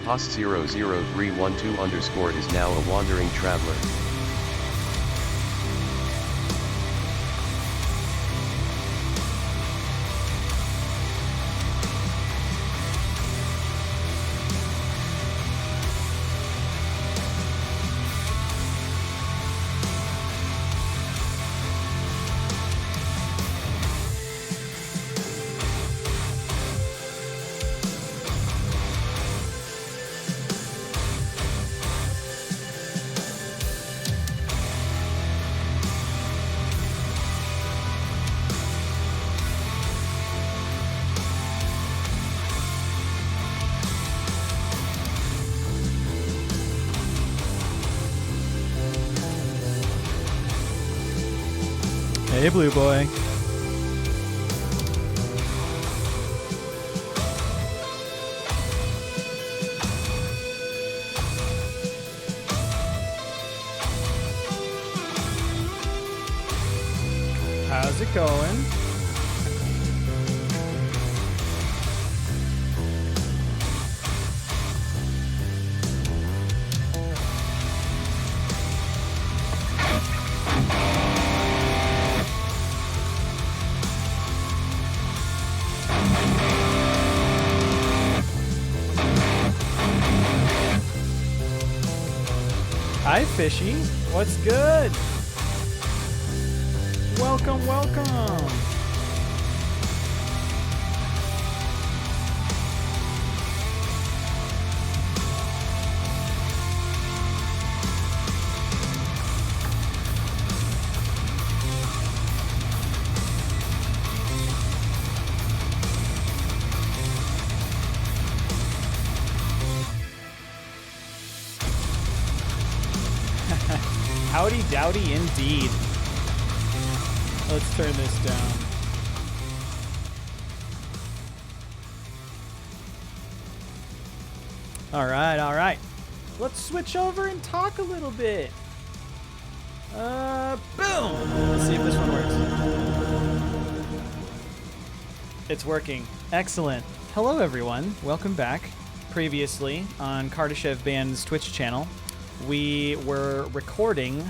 Host00312 is now a wandering traveler. Hey, Blue Boy. How's it going? Hi, Fishy. What's good? Welcome, welcome. Howdy dowdy indeed. Let's turn this down. All right. Let's switch over and talk a little bit. Boom. Let's see if this one works. It's working. Excellent. Hello, everyone. Welcome back. Previously on Kardashevband's Twitch channel, we were recording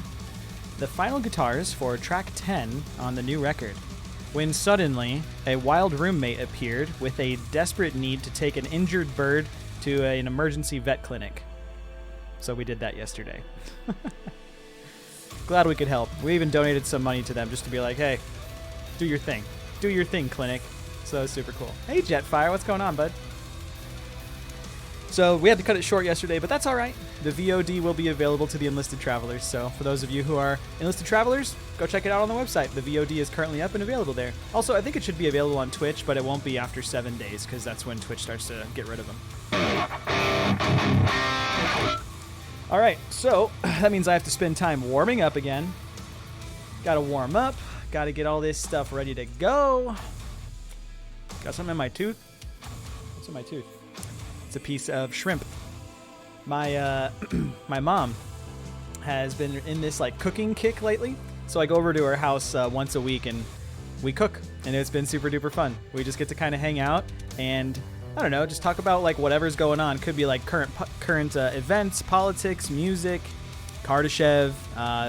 the final guitars for track 10 on the new record, when suddenly a wild roommate appeared with a desperate need to take an injured bird to an emergency vet clinic. So we did that yesterday. Glad we could help. We even donated some money to them just to be like, hey, do your thing. Do your thing, clinic. So that was super cool. Hey, Jetfire, what's going on, bud? So we had to cut it short yesterday, but that's all right. The VOD will be available to the Enlisted Travelers. So for those of you who are Enlisted Travelers, go check it out on the website. The VOD is currently up and available there. Also, I think it should be available on Twitch, but it won't be after 7 days because that's when Twitch starts to get rid of them. All right, so that means I have to spend time warming up again. Got to warm up. Got to get all this stuff ready to go. Got something in my tooth? What's in my tooth? It's a piece of shrimp. My my mom has been in this like cooking kick lately, so I go over to her house once a week and we cook, and it's been super duper fun. We just get to kind of hang out and I don't know, just talk about like whatever's going on. Could be like current events, politics, music, Kardashev,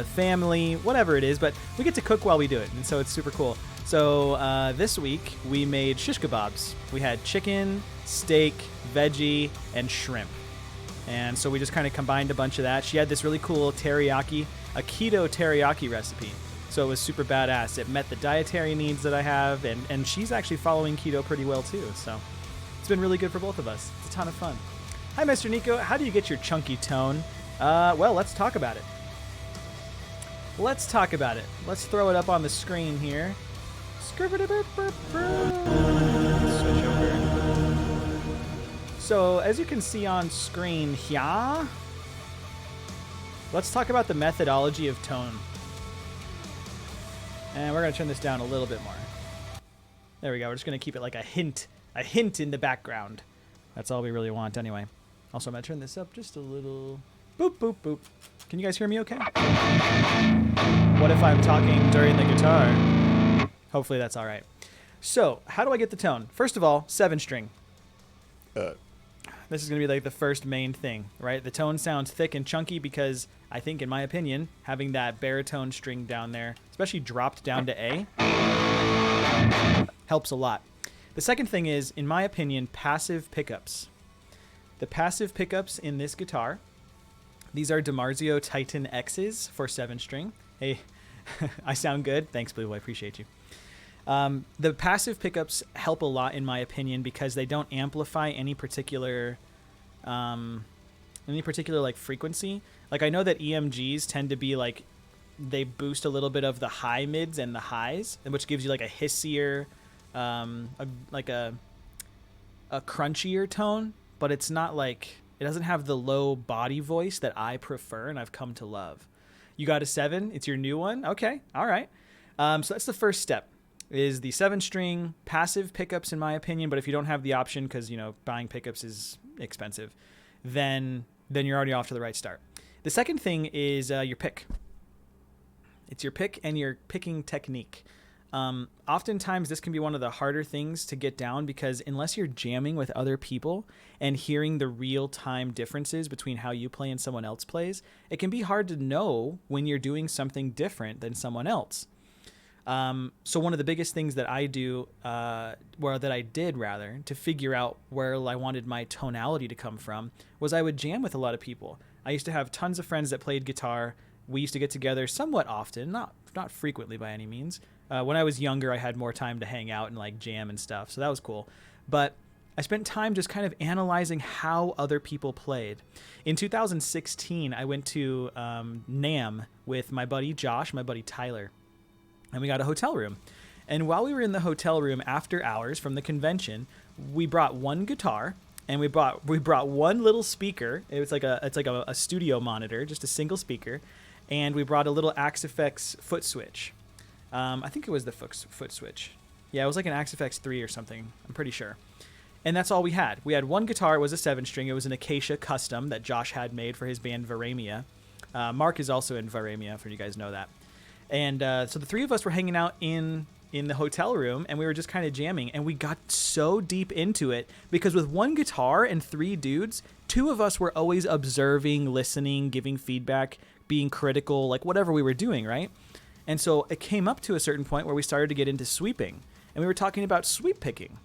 family, whatever it is. But we get to cook while we do it, and so it's super cool. So this week we made shish kebabs. We had chicken, steak, veggie, and shrimp. And so we just kind of combined a bunch of that. She had this really cool teriyaki, a keto teriyaki recipe. So it was super badass. It met the dietary needs that I have, and she's actually following keto pretty well too. So it's been really good for both of us. It's a ton of fun. Hi, Mr. Nico. How do you get your chunky tone? Well, let's talk about it. Let's throw it up on the screen here. Switch over. So, as you can see on screen here, let's talk about the methodology of tone. And we're going to turn this down a little bit more. There we go. We're just going to keep it like a hint in the background. That's all we really want anyway. Also, I'm going to turn this up just a little. Boop, boop, boop. Can you guys hear me okay? What if I'm talking during the guitar? Hopefully that's all right. So, how do I get the tone? First of all, 7-string. This is going to be like the first main thing, right? The tone sounds thick and chunky because I think, in my opinion, having that baritone string down there, especially dropped down to A, helps a lot. The second thing is, in my opinion, passive pickups. The passive pickups in this guitar, these are DiMarzio Titan X's for 7-string. Hey, I sound good. Thanks, Blue. I appreciate you. The passive pickups help a lot, in my opinion, because they don't amplify any particular like frequency. Like, I know that EMGs tend to be like, they boost a little bit of the high mids and the highs, which gives you like a hissier, a crunchier tone, but it's not like, it doesn't have the low body voice that I prefer and I've come to love. You got a 7? It's your new one? Okay. All right. So that's the first step, is the 7-string passive pickups, in my opinion. But if you don't have the option, because, you know, buying pickups is expensive, then you're already off to the right start. The second thing is your pick. It's your pick and your picking technique. Oftentimes this can be one of the harder things to get down, because unless you're jamming with other people and hearing the real-time differences between how you play and someone else plays, it can be hard to know when you're doing something different than someone else. So one of the biggest things that I do, that I did to figure out where I wanted my tonality to come from, was I would jam with a lot of people. I used to have tons of friends that played guitar. We used to get together somewhat often, not frequently by any means. When I was younger, I had more time to hang out and like jam and stuff, so that was cool. But I spent time just kind of analyzing how other people played. In 2016, I went to NAMM with my buddy Josh, my buddy Tyler, and we got a hotel room. And while we were in the hotel room after hours from the convention, we brought one guitar and we brought one little speaker. It's like a studio monitor, just a single speaker, and we brought a little Axe-Fx foot switch. I think it was the foot switch. Yeah, it was like an Axe-Fx 3 or something, I'm pretty sure. And that's all we had. We had one guitar. It was a 7-string. It was an Acacia custom that Josh had made for his band Varamia. Mark is also in Varamia, for you guys know that. And so the three of us were hanging out in the hotel room, and we were just kind of jamming. And we got so deep into it because with one guitar and 3 dudes, 2 of us were always observing, listening, giving feedback, being critical, like whatever we were doing, right? And so it came up to a certain point where we started to get into sweeping, and we were talking about sweep picking.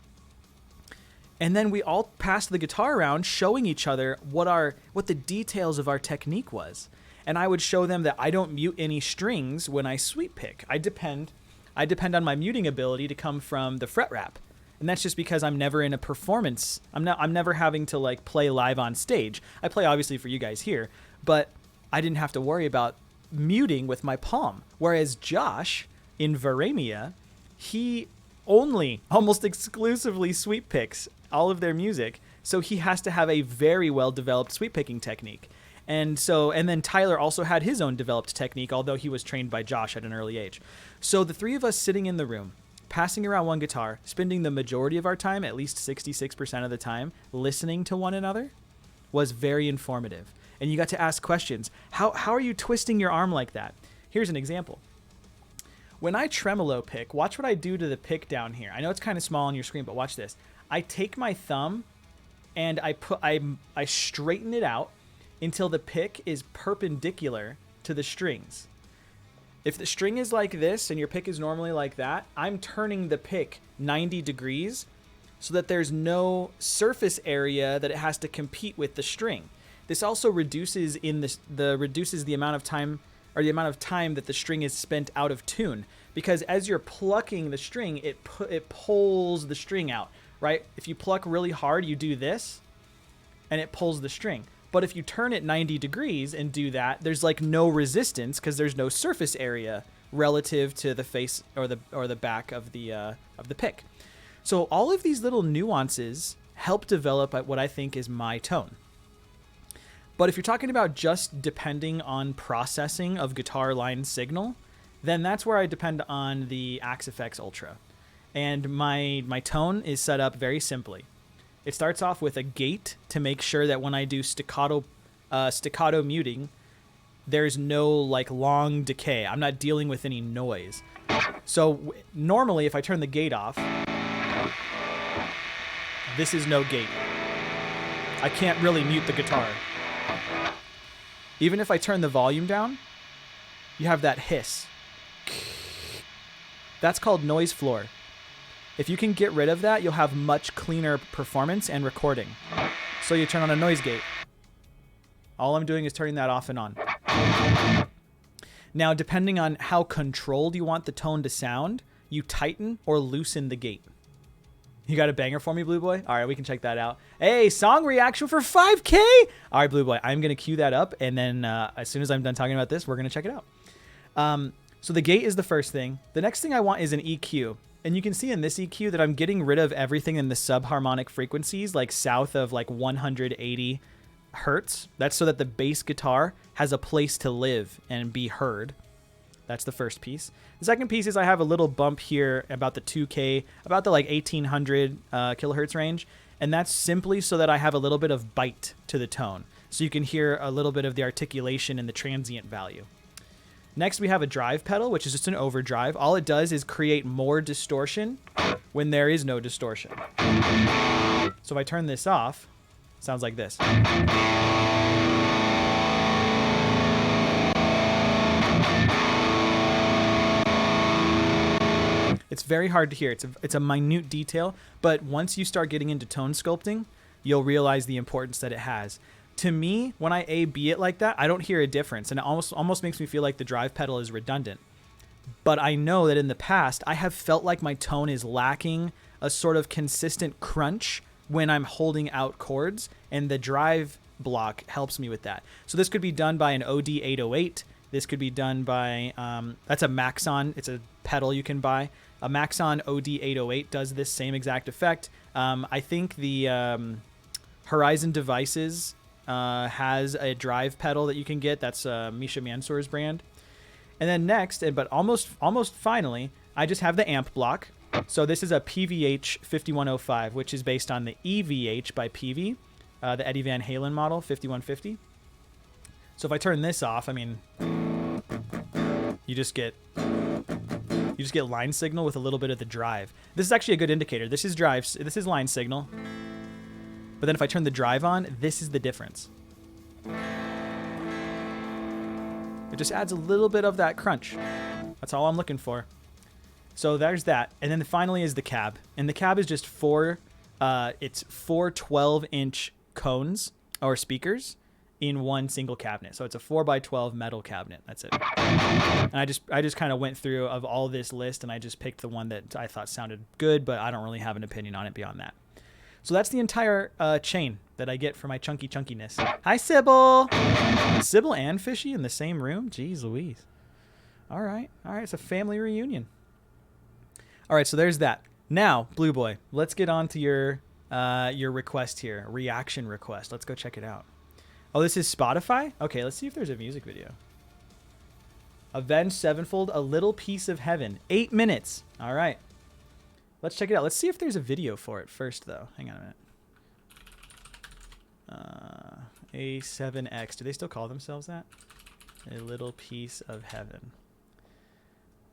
And then we all passed the guitar around, showing each other what the details of our technique was. And I would show them that I don't mute any strings when I sweep pick. I depend on my muting ability to come from the fret wrap. And that's just because I'm never in a performance. I'm never having to like play live on stage. I play obviously for you guys here, but I didn't have to worry about muting with my palm. Whereas Josh in Varamia, he only almost exclusively sweep picks all of their music. So he has to have a very well developed sweep picking technique. And then Tyler also had his own developed technique, although he was trained by Josh at an early age. So the three of us sitting in the room, passing around one guitar, spending the majority of our time, at least 66% of the time, listening to one another, was very informative. And you got to ask questions. How are you twisting your arm like that? Here's an example. When I tremolo pick, watch what I do to the pick down here. I know it's kind of small on your screen, but watch this. I take my thumb and I straighten it out until the pick is perpendicular to the strings. If the string is like this and your pick is normally like that, I'm turning the pick 90 degrees so that there's no surface area that it has to compete with the string. This also reduces the amount of time that the string is spent out of tune, because as you're plucking the string, it pulls the string out, right? If you pluck really hard, you do this and it pulls the string. But if you turn it 90 degrees and do that, there's like no resistance because there's no surface area relative to the face or the back of the pick. So all of these little nuances help develop what I think is my tone. But if you're talking about just depending on processing of guitar line signal, then that's where I depend on the Axe-Fx Ultra. And my tone is set up very simply. It starts off with a gate to make sure that when I do staccato muting, there's no like long decay. I'm not dealing with any noise. So normally if I turn the gate off, this is no gate. I can't really mute the guitar. Even if I turn the volume down, you have that hiss. That's called noise floor. If you can get rid of that, you'll have much cleaner performance and recording. So you turn on a noise gate. All I'm doing is turning that off and on. Now, depending on how controlled you want the tone to sound, you tighten or loosen the gate. You got a banger for me, Blue Boy? All right, we can check that out. Hey, song reaction for 5K? All right, Blue Boy, I'm going to cue that up, and then as soon as I'm done talking about this, we're going to check it out. So the gate is the first thing. The next thing I want is an EQ. And you can see in this EQ that I'm getting rid of everything in the subharmonic frequencies, like south of like 180 hertz. That's so that the bass guitar has a place to live and be heard. That's the first piece. The second piece is I have a little bump here about the 2K, about the like 1800 kilohertz range. And that's simply so that I have a little bit of bite to the tone. So you can hear a little bit of the articulation and the transient value. Next, we have a drive pedal, which is just an overdrive. All it does is create more distortion when there is no distortion. So if I turn this off, it sounds like this. It's very hard to hear. It's a minute detail, but once you start getting into tone sculpting, you'll realize the importance that it has. To me, when I A/B it like that, I don't hear a difference, and it almost makes me feel like the drive pedal is redundant. But I know that in the past, I have felt like my tone is lacking a sort of consistent crunch when I'm holding out chords, and the drive block helps me with that. So this could be done by an OD808. This could be done by, that's a Maxon. It's a pedal you can buy. A Maxon OD808 does this same exact effect. I think the Horizon Devices has a drive pedal that you can get. That's Misha Mansour's brand. And then next, but almost finally, I just have the amp block. So this is a PVH 5105, which is based on the EVH by PV, the Eddie Van Halen model 5150. So if I turn this off, I mean, you just get line signal with a little bit of the drive. This is actually a good indicator. This is line signal. But then if I turn the drive on, this is the difference. It just adds a little bit of that crunch. That's all I'm looking for. So there's that. And then finally is the cab. And the cab is just four 12-inch cones or speakers in one single cabinet. So it's a 4x12 metal cabinet. That's it. And I just kind of went through of all this list, and I just picked the one that I thought sounded good, but I don't really have an opinion on it beyond that. So that's the entire chain that I get for my chunkiness. Hi, Sybil. Sybil and Fishy in the same room? Jeez Louise. All right. It's a family reunion. All right, so there's that. Now, Blue Boy, let's get on to your request here. Reaction request. Let's go check it out. Oh, this is Spotify? Okay, let's see if there's a music video. Avenged Sevenfold, A Little Piece of Heaven. 8 minutes. All right. Let's check it out. Let's see if there's a video for it first, though. Hang on a minute. A7X. Do they still call themselves that? A Little Piece of Heaven.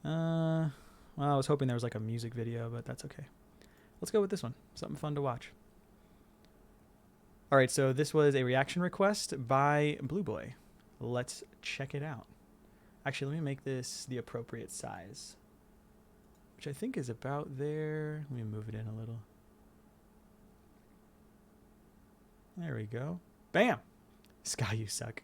Well, I was hoping there was like a music video, but that's okay. Let's go with this one. Something fun to watch. All right, so this was a reaction request by Blue Boy. Let's check it out. Actually, let me make this the appropriate size, which I think is about there. Let me move it in a little. There we go. Bam! Sky, you suck.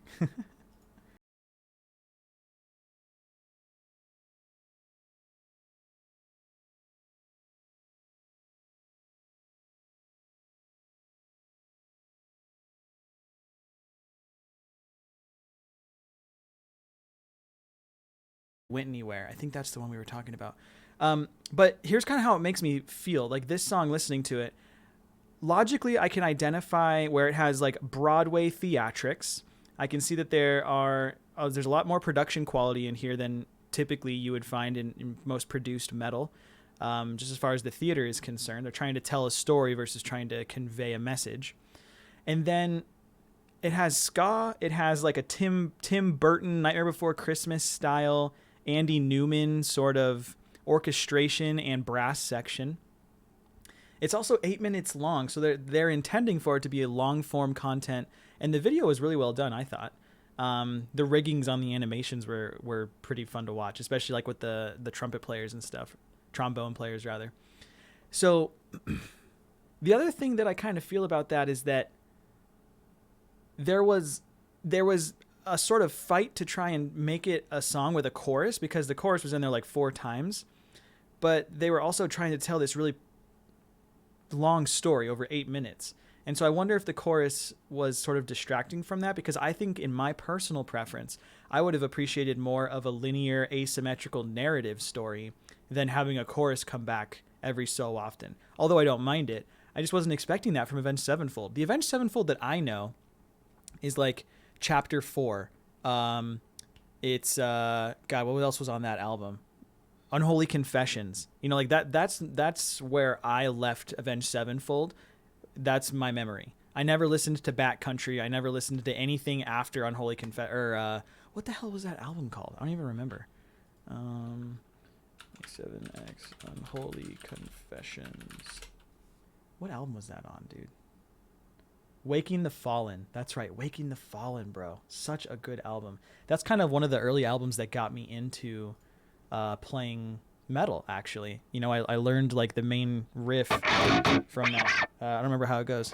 Went anywhere. I think that's the one we were talking about. But here's kind of how it makes me feel. Like this song, listening to it, logically I can identify where it has like Broadway theatrics. I can see that there's a lot more production quality in here than typically you would find in most produced metal. Just as far as the theater is concerned, they're trying to tell a story versus trying to convey a message. And then it has ska. It has like a Tim Burton Nightmare Before Christmas style Andy Newman sort of orchestration and brass section. It's also 8 minutes long, so they're intending for it to be a long form content, and the video was really well done, I thought. The riggings on the animations were pretty fun to watch, especially like with the trumpet players and stuff, trombone players rather. So the other thing that I kind of feel about that is that there was a sort of fight to try and make it a song with a chorus, because the chorus was in there like 4 times, but they were also trying to tell this really long story over 8 minutes. And so I wonder if the chorus was sort of distracting from that, because I think in my personal preference, I would have appreciated more of a linear, asymmetrical narrative story than having a chorus come back every so often. Although I don't mind it, I just wasn't expecting that from Avenged Sevenfold. The Avenged Sevenfold that I know is like Chapter 4. It's God, what else was on that album? Unholy Confessions. You know, like that's where I left Avenged Sevenfold. That's my memory. I never listened to Backcountry. I never listened to anything after Unholy what the hell was that album called? I don't even remember. 7X Unholy Confessions. What album was that on, dude? Waking the Fallen. That's right, Waking the Fallen, bro. Such a good album. That's kind of one of the early albums that got me into playing metal, actually. You know, I learned like the main riff from that. I don't remember how it goes.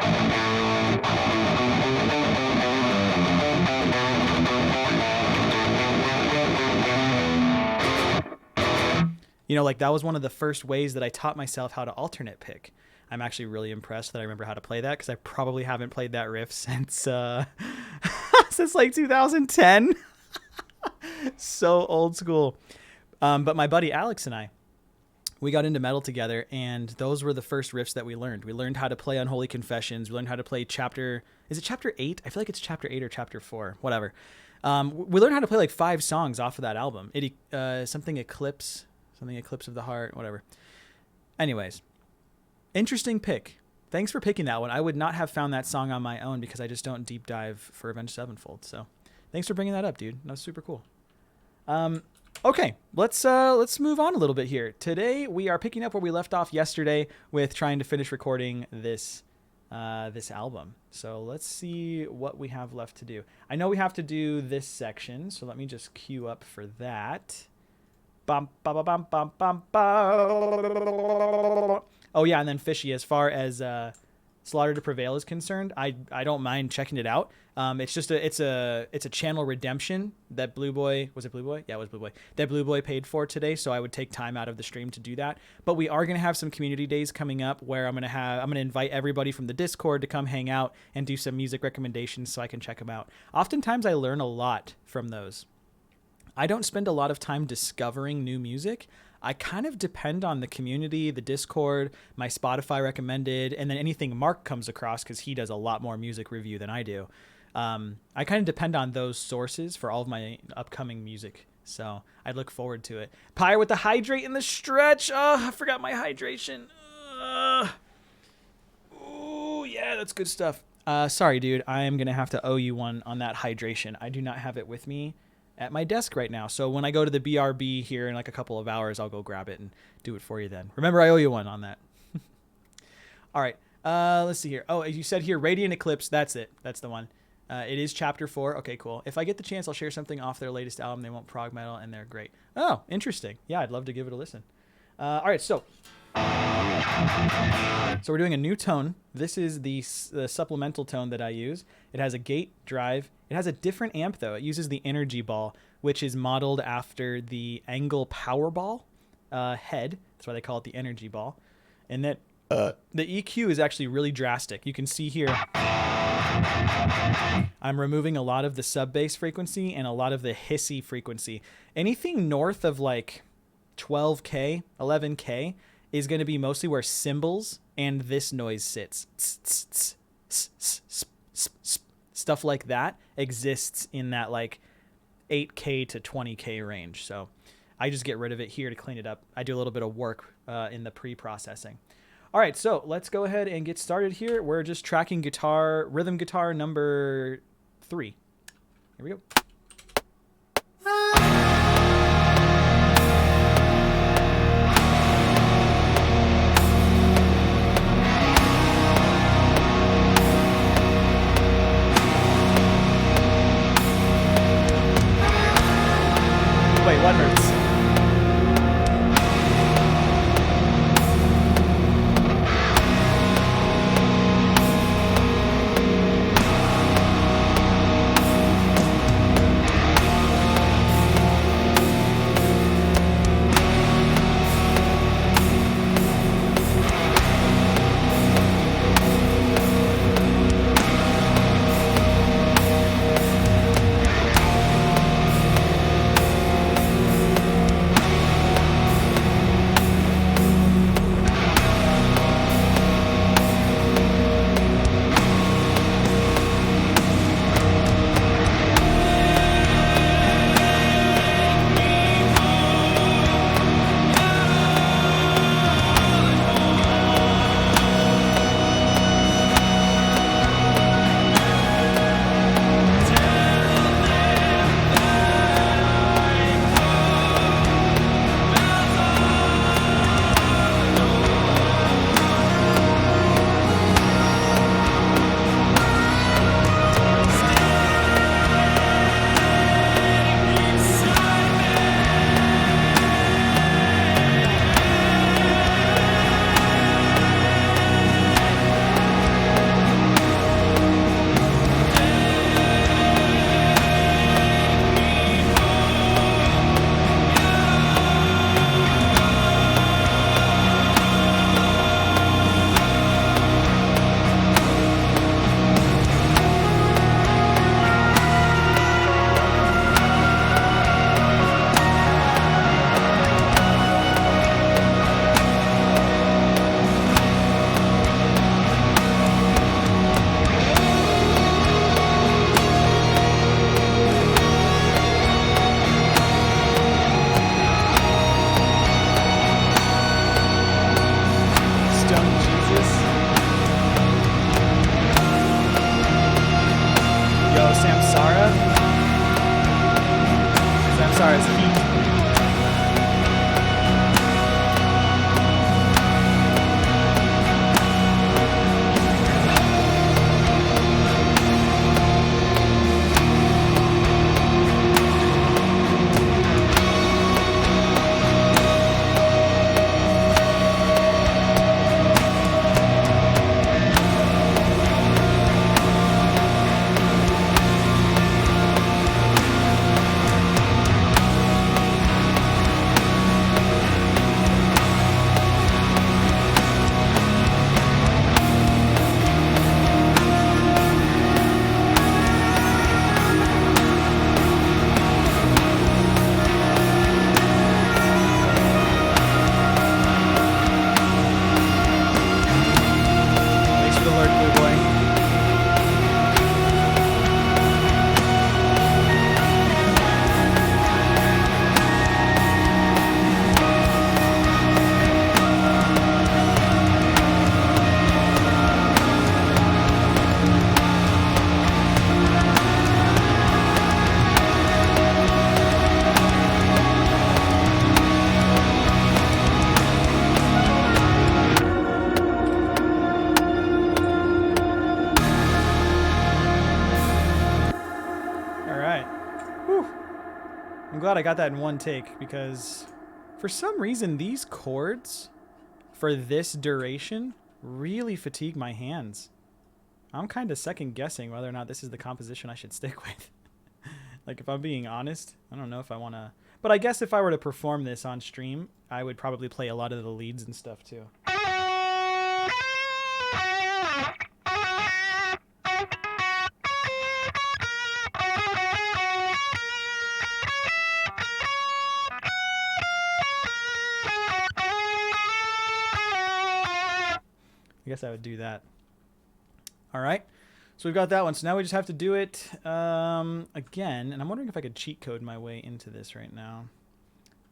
You know, like that was one of the first ways that I taught myself how to alternate pick. I'm actually really impressed that I remember how to play that, because I probably haven't played that riff since since like 2010. So old school. But my buddy Alex and I, we got into metal together, and those were the first riffs that we learned. We learned how to play Unholy Confessions. We learned how to play is it chapter 8? I feel like it's chapter 8 or chapter 4, whatever. We learned how to play like 5 songs off of that album. Something Eclipse of the Heart, whatever. Anyways, interesting pick. Thanks for picking that one. I would not have found that song on my own, because I just don't deep dive for Avenged Sevenfold. So thanks for bringing that up, dude. That was super cool. Okay, let's move on a little bit here. Today we are picking up where we left off yesterday with trying to finish recording this album. So let's see what we have left to do. I know we have to do this section, so let me just queue up for that. Bum, ba, ba, bum, bum, bum, ba. Oh yeah, and then Fishy, as far as Slaughter to Prevail is concerned, I don't mind checking it out. It's just it's a channel redemption that Blue Boy, was it Blue Boy? Yeah, it was Blue Boy. That Blue Boy paid for today, so I would take time out of the stream to do that. But we are going to have some community days coming up where I'm going to invite everybody from the Discord to come hang out and do some music recommendations so I can check them out. Oftentimes I learn a lot from those. I don't spend a lot of time discovering new music. I kind of depend on the community, the Discord, my Spotify recommended, and then anything Mark comes across, because he does a lot more music review than I do. I kind of depend on those sources for all of my upcoming music. So I look forward to it. Pyre with the hydrate in the stretch. Oh, I forgot my hydration. Oh, yeah, that's good stuff. Sorry, dude. I am going to have to owe you one on that hydration. I do not have it with me at my desk right now. So when I go to the BRB here in like a couple of hours, I'll go grab it and do it for you then. Remember, I owe you one on that. All right. Let's see here. Oh, you said here, Radiant Eclipse. That's it. That's the one. It is chapter 4. Okay, cool. If I get the chance, I'll share something off their latest album. They want prog metal, and they're great. Oh, interesting. Yeah, I'd love to give it a listen. All right, so we're doing a new tone. This is the supplemental tone that I use. It has a gate, drive. It has a different amp, though. It uses the Energy Ball, which is modeled after the Angle Powerball head. That's why they call it the Energy Ball. And that the EQ is actually really drastic. You can see here I'm removing a lot of the sub bass frequency and a lot of the hissy frequency. Anything north of like 12K, 11K is going to be mostly where cymbals and this noise sits. Stuff like that exists in that like 8K to 20K range. So I just get rid of it here to clean it up. I do a little bit of work in the pre-processing. All right, so let's go ahead and get started here. We're just tracking rhythm guitar number 3. Here we go. Samsara. Samsara's heat. Glad I got that in one take, because for some reason these chords for this duration really fatigue my hands. I'm kind of second guessing whether or not this is the composition I should stick with. Like, if I'm being honest, I don't know if I want to, but I guess if I were to perform this on stream, I would probably play a lot of the leads and stuff too. I guess I would do that. All right. So we've got that one. So now we just have to do it again. And I'm wondering if I could cheat code my way into this right now.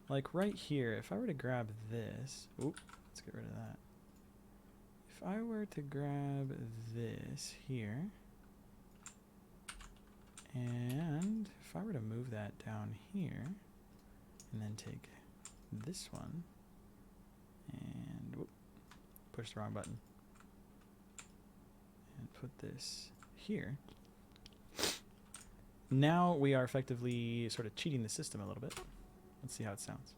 Like right here, if I were to grab this. Oop, let's get rid of that. If I were to grab this here. And if I were to move that down here. And then take this one. And whoop, push the wrong button. Put this here. Now we are effectively sort of cheating the system a little bit. Let's see how it sounds.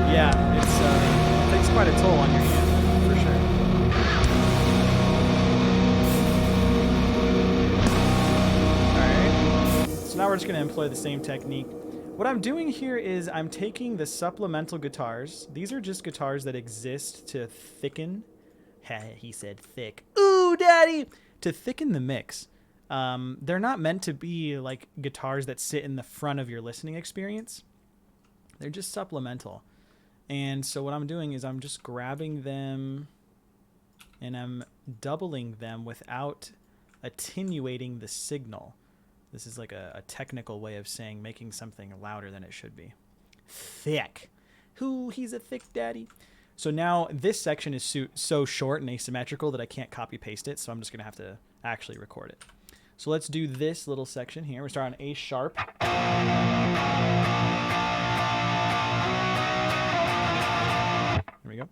Yeah, it takes quite a toll on your hand. Now we're just going to employ the same technique. What I'm doing here is I'm taking the supplemental guitars. These are just guitars that exist to thicken. He said thick. Ooh, daddy! To thicken the mix. They're not meant to be like guitars that sit in the front of your listening experience. They're just supplemental. And so what I'm doing is I'm just grabbing them and I'm doubling them without attenuating the signal. This is like a technical way of saying making something louder than it should be. Thick. He's a thick daddy. So now this section is so short and asymmetrical that I can't copy paste it. So I'm just going to have to actually record it. So let's do this little section here. We start on A sharp. Here we go.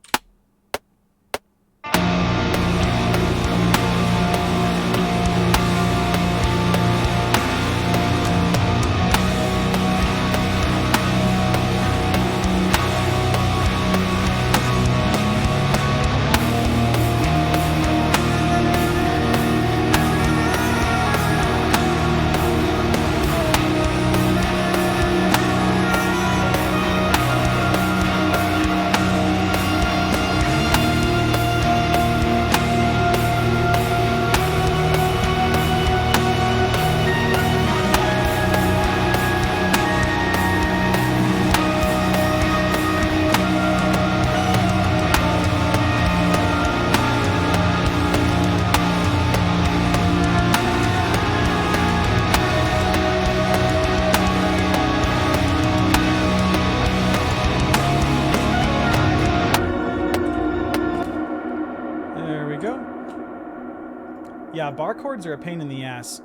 Yeah, bar chords are a pain in the ass.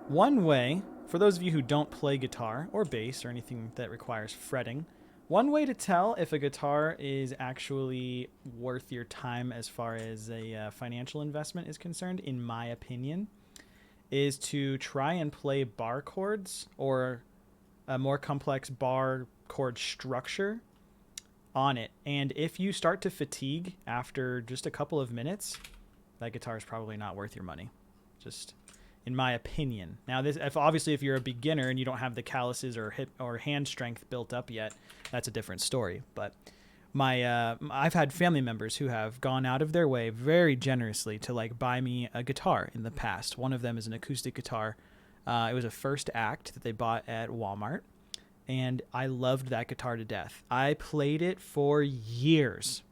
One way, for those of you who don't play guitar or bass or anything that requires fretting, one way to tell if a guitar is actually worth your time as far as a financial investment is concerned, in my opinion, is to try and play bar chords or a more complex bar chord structure on it. And if you start to fatigue after just a couple of minutes, that guitar is probably not worth your money. Just in my opinion. Now, this, if you're a beginner and you don't have the calluses or hip or hand strength built up yet, that's a different story. But I've had family members who have gone out of their way very generously to like buy me a guitar in the past. One of them is an acoustic guitar. It was a first act that they bought at Walmart, and I loved that guitar to death. I played it for years.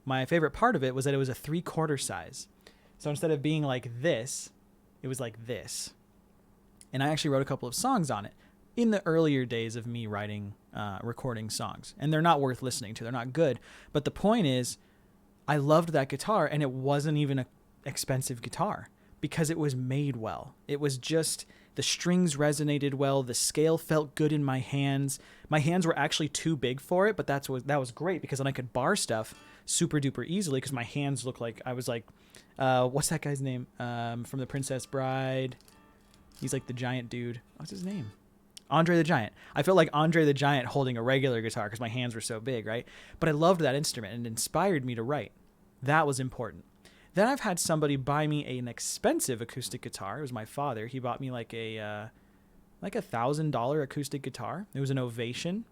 My favorite part of it was that it was a 3/4 size. So instead of being like this, it was like this. And I actually wrote a couple of songs on it in the earlier days of me recording songs. And they're not worth listening to. They're not good. But the point is, I loved that guitar, and it wasn't even an expensive guitar because it was made well. It was just, the strings resonated well. The scale felt good in my hands. My hands were actually too big for it, but that was great because then I could bar stuff super duper easily because my hands looked like, I was like, what's that guy's name? From The Princess Bride. He's like the giant dude. What's his name? Andre the Giant. I felt like Andre the Giant holding a regular guitar because my hands were so big, right? But I loved that instrument and it inspired me to write. That was important. Then I've had somebody buy me an expensive acoustic guitar. It was my father. He bought me like a $1,000 acoustic guitar. It was an Ovation.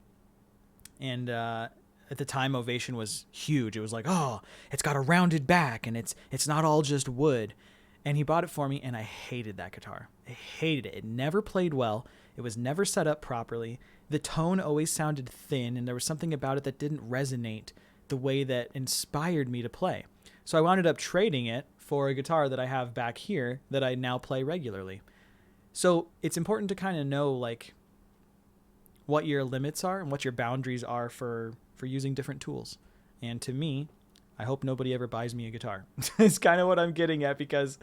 And at the time, Ovation was huge. It was like, oh, it's got a rounded back and it's not all just wood. And he bought it for me, and I hated that guitar. I hated it. It never played well. It was never set up properly. The tone always sounded thin, and there was something about it that didn't resonate the way that inspired me to play. So I wound up trading it for a guitar that I have back here that I now play regularly. So it's important to kind of know like what your limits are and what your boundaries are for using different tools. And to me, I hope nobody ever buys me a guitar. It's kind of what I'm getting at because,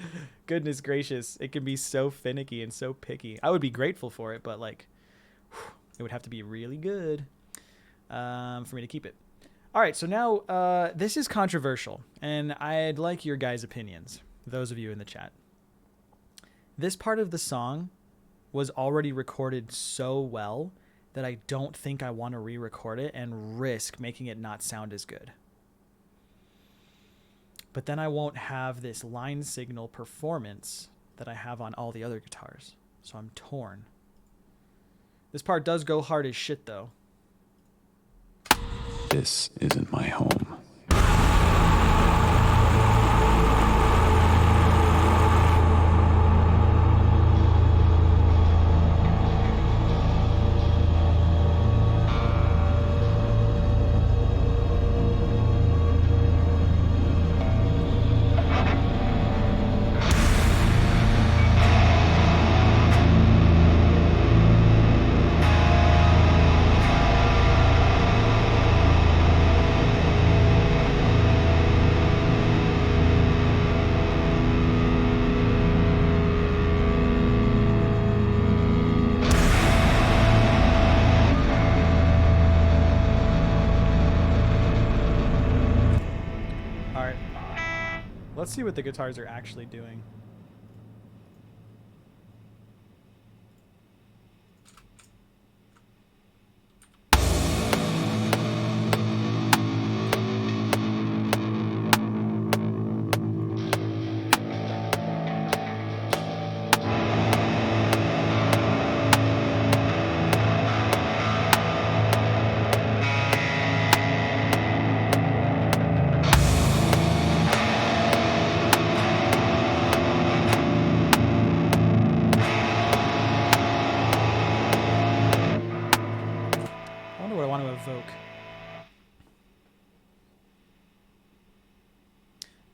goodness gracious, it can be so finicky and so picky. I would be grateful for it, but like, it would have to be really good for me to keep it. All right, so now this is controversial, and I'd like your guys' opinions, those of you in the chat. This part of the song was already recorded so well that I don't think I want to re-record it and risk making it not sound as good. But then I won't have this line signal performance that I have on all the other guitars. So I'm torn. This part does go hard as shit, though. This isn't my home. Let's see what the guitars are actually doing.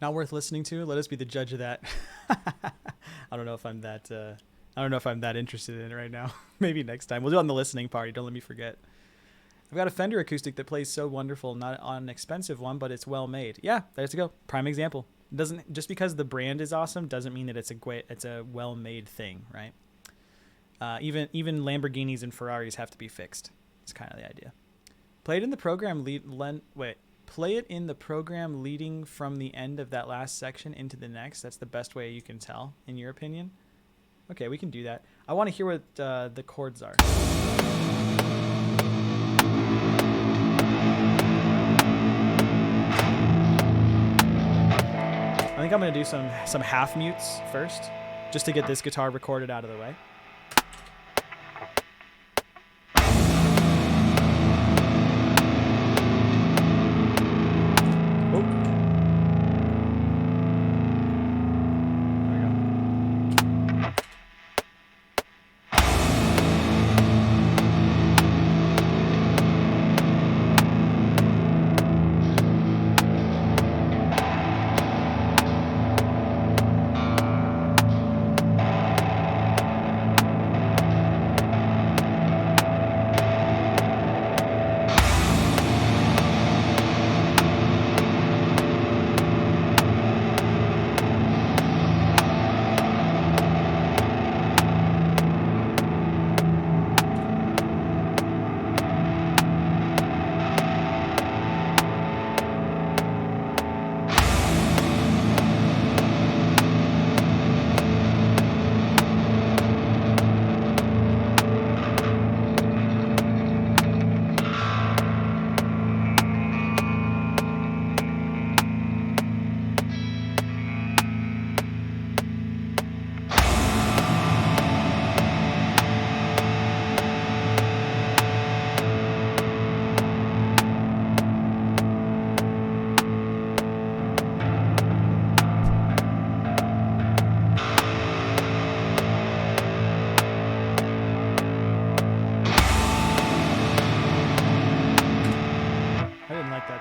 Not worth listening to? Let us be the judge of that. I don't know if I'm that interested in it right now. Maybe next time. We'll do it on the listening party. Don't let me forget. I've got a Fender acoustic that plays so wonderful, not on an expensive one, but it's well made. Yeah, there's to go. Prime example. Doesn't just because the brand is awesome doesn't mean that it's a well-made thing, right? Even Lamborghinis and Ferraris have to be fixed. It's kind of the idea. Play it in the program Play it in the program leading from the end of that last section into the next. That's the best way you can tell, in your opinion. Okay, we can do that. I want to hear what the chords are. I think I'm going to do some half mutes first, just to get this guitar recorded out of the way.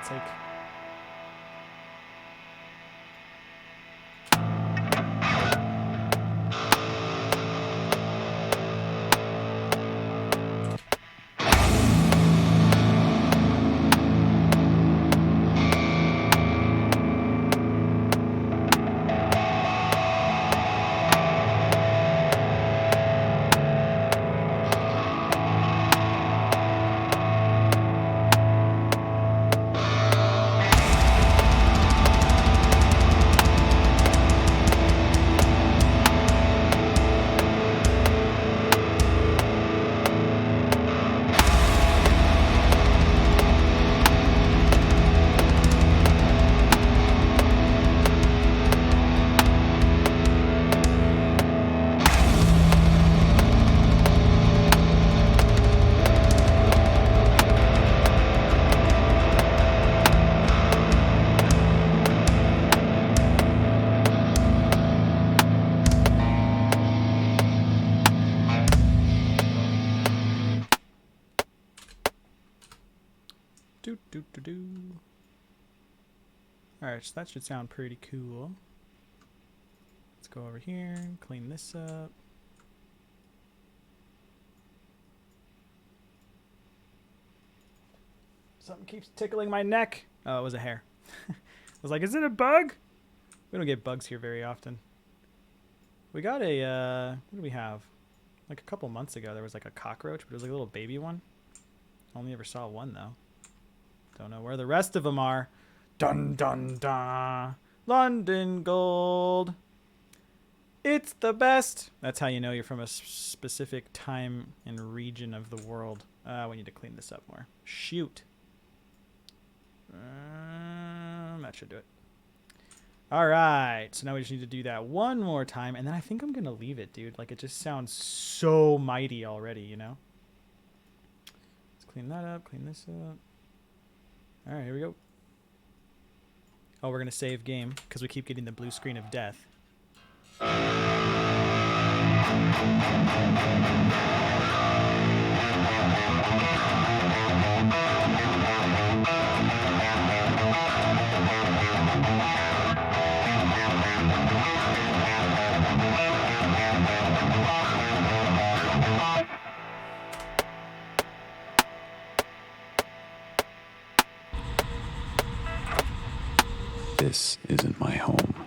Take. Alright, so that should sound pretty cool. Let's go over here and clean this up. Something keeps tickling my neck. Oh, it was a hair. I was like, is it a bug? We don't get bugs here very often. We got a, what do we have? Like a couple months ago, there was like a cockroach, but it was like a little baby one. Only ever saw one, though. Don't know where the rest of them are. Dun, dun, dun. London Gold. It's the best. That's how you know you're from a specific time and region of the world. We need to clean this up more. Shoot. That should do it. All right. So now we just need to do that one more time. And then I think I'm going to leave it, dude. Like, it just sounds so mighty already, you know? Let's clean that up. Clean this up. All right, here we go. Oh, we're going to save game because we keep getting the blue screen of death. This isn't my home.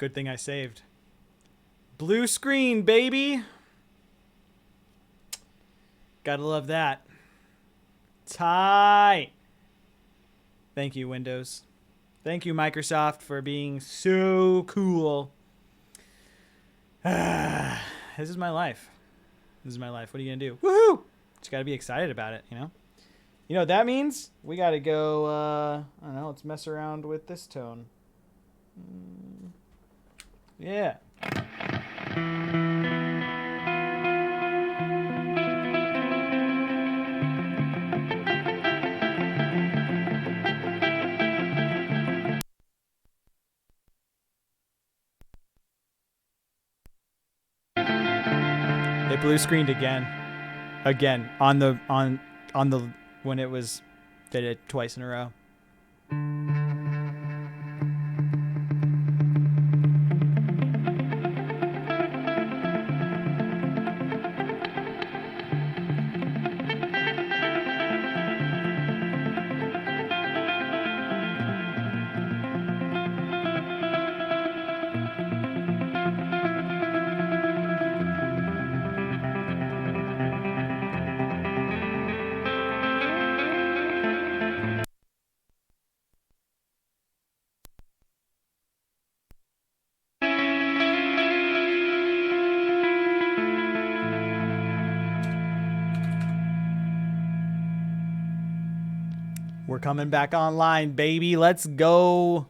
Good thing I saved. Blue screen, baby. Gotta love that. Tight. Thank you, Windows. Thank you, Microsoft, for being so cool. This is my life. This is my life. What are you gonna do? Woohoo! Just gotta be excited about it, you know? You know what that means? We gotta go, I don't know, let's mess around with this tone. Yeah. It blue screened again. Again. On the when it was did it twice in a row. We're coming back online, baby. Let's go.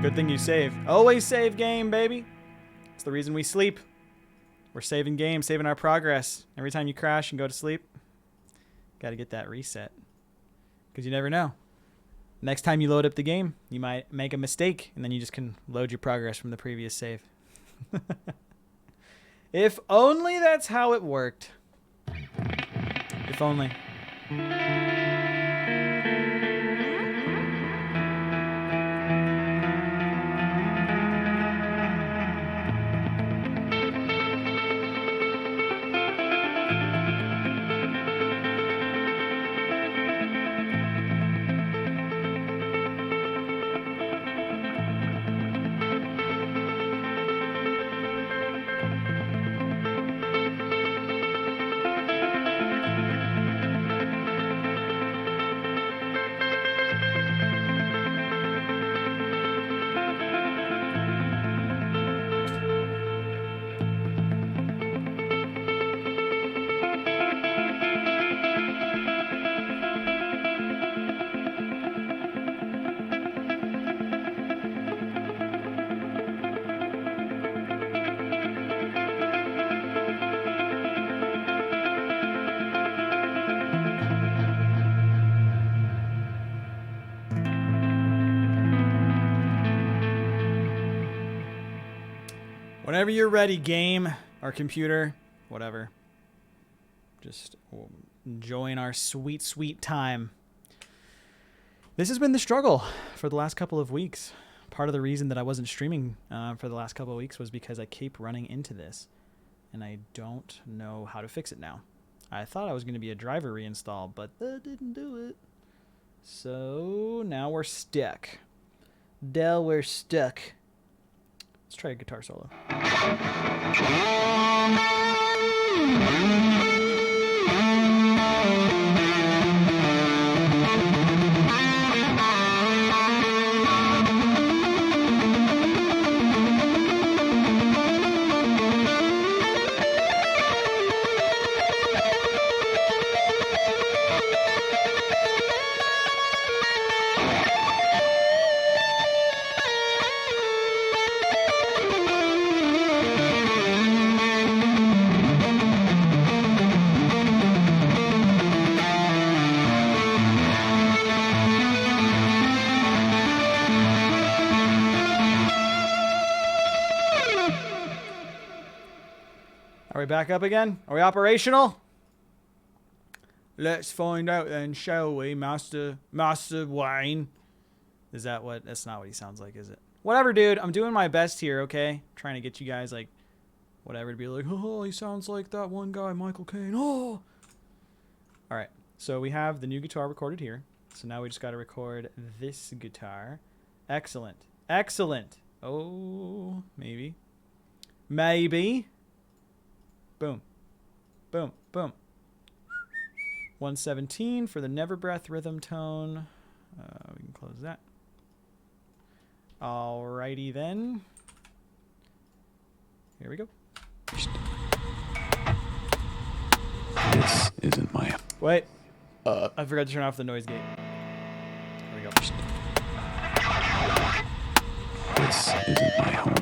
Good thing you save. Always save game, baby. It's the reason we sleep. We're saving game, saving our progress. Every time you crash and go to sleep, got to get that reset. Because you never know. Next time you load up the game, you might make a mistake, and then you just can load your progress from the previous save. If only that's how it worked. If only. Whenever you're ready, game or computer, whatever. Just enjoying our sweet, sweet time. This has been the struggle for the last couple of weeks. Part of the reason that I wasn't streaming for the last couple of weeks was because I keep running into this, and I don't know how to fix it now. I thought I was going to be a driver reinstall, but that didn't do it. So now we're stuck. Dell, we're stuck. Let's try a guitar solo. we back up again? Are we operational? Let's find out then, shall we, Master Wayne? Is that what? That's not what he sounds like, is it? Whatever, dude. I'm doing my best here, okay? Trying to get you guys, like, whatever, to be like, oh, he sounds like that one guy, Michael Caine. Oh! Alright, so we have the new guitar recorded here. So now we just got to record this guitar. Excellent. Excellent. Oh, maybe. Maybe. Boom. Boom. Boom. 117 for the Never Breath rhythm tone. We can close that. Alrighty then. Here we go. This isn't my... Wait. I forgot to turn off the noise gate. There we go. This isn't my home.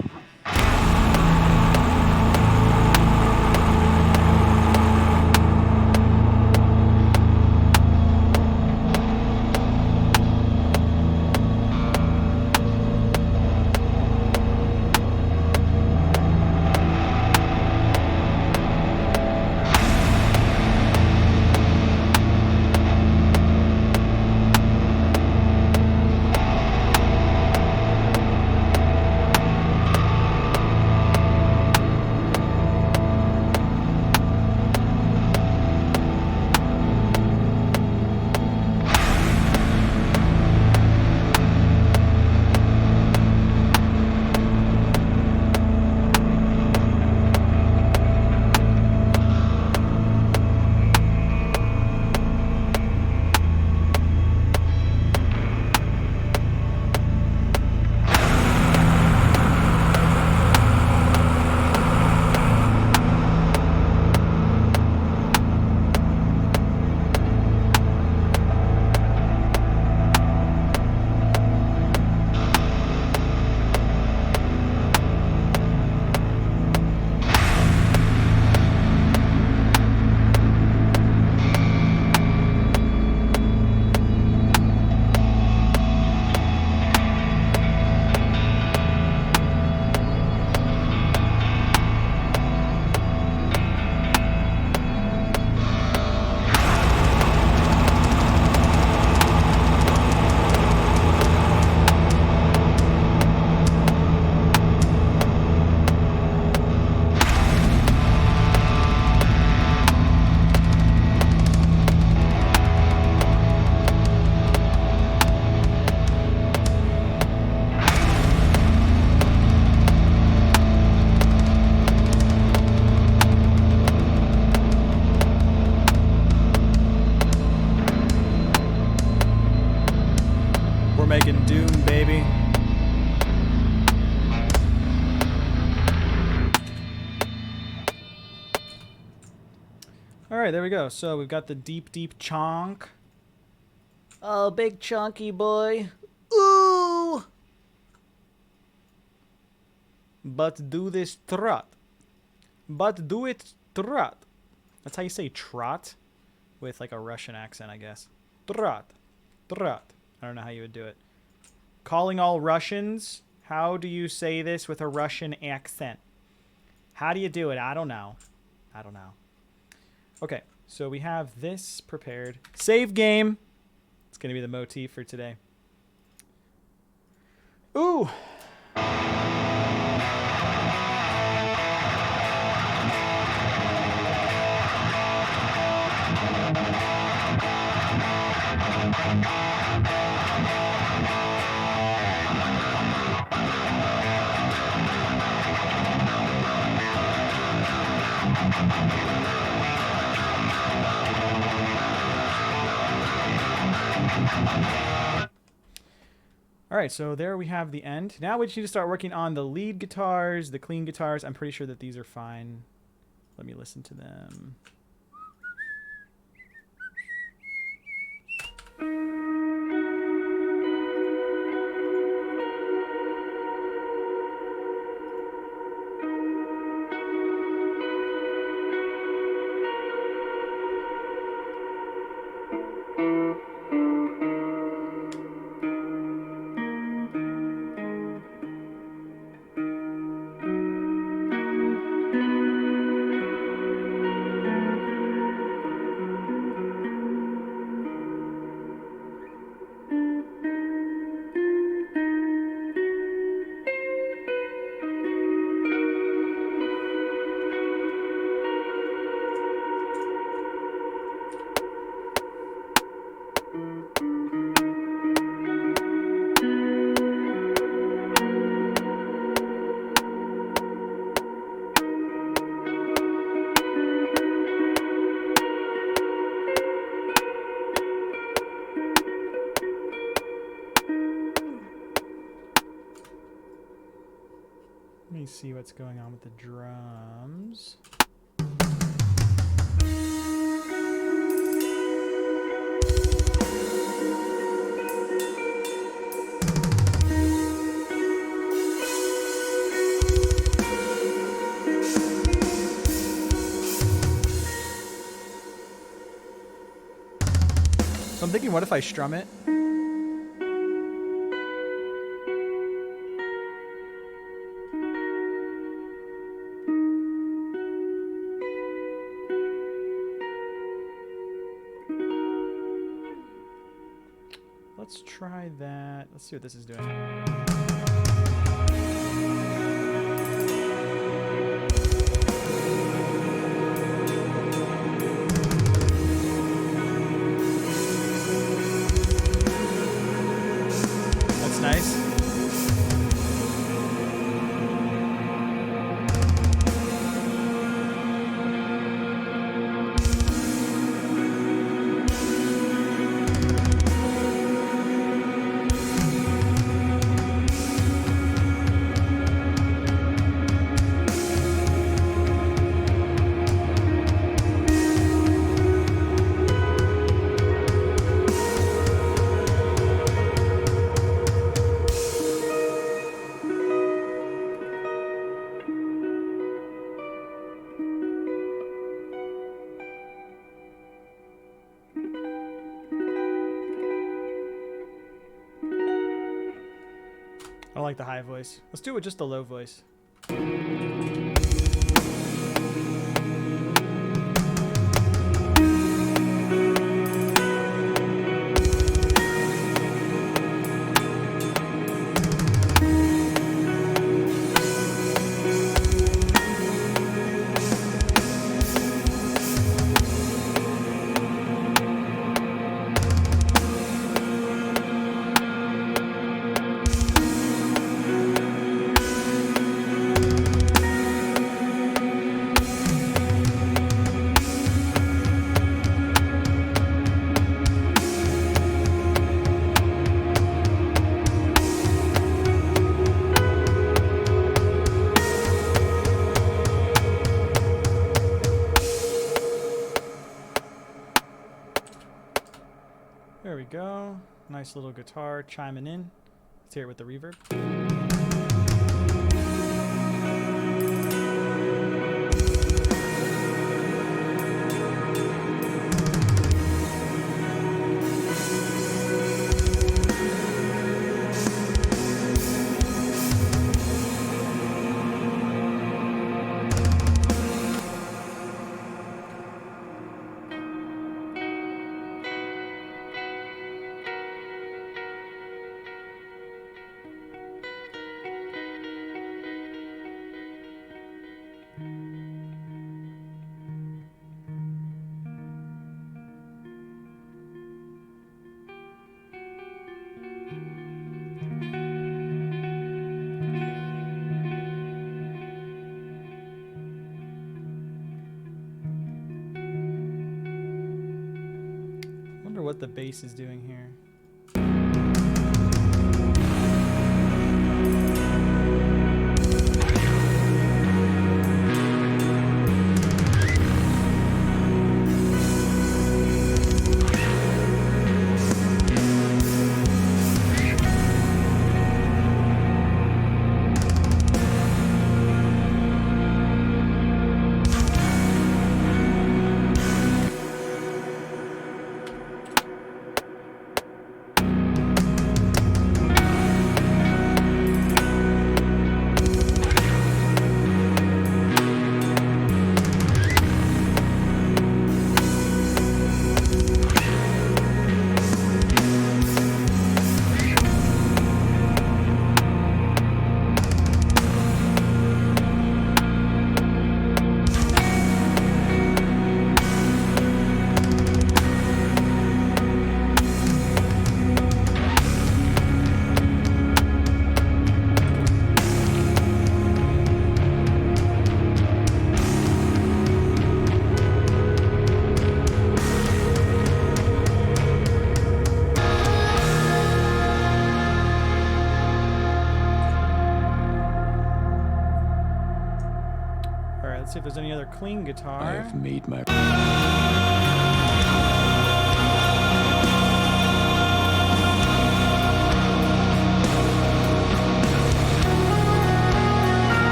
Making Doom, baby. Alright, there we go. So we've got the deep, deep chonk. Oh, big chunky boy. Ooh! But do this trot. But do it trot. That's how you say trot. With like a Russian accent, I guess. Trot. Trot. I don't know how you would do it. Calling all Russians. How do you say this with a Russian accent? How do you do it? I don't know. I don't know. Okay, so we have this prepared. Save game. It's going to be the motif for today. Ooh. All right, so there we have the end. Now we just need to start working on the lead guitars, the clean guitars. I'm pretty sure that these are fine. Let me listen to them. Let me see what's going on with the drums. So I'm thinking, what if I strum it? Let's try that. Let's see what this is doing. That's nice. I don't like the high voice. Let's do it with just the low voice. There we go. Nice little guitar chiming in. Let's hear it with the reverb. Wonder what the bass is doing here. let's see if there's any other clean guitar. I have made my...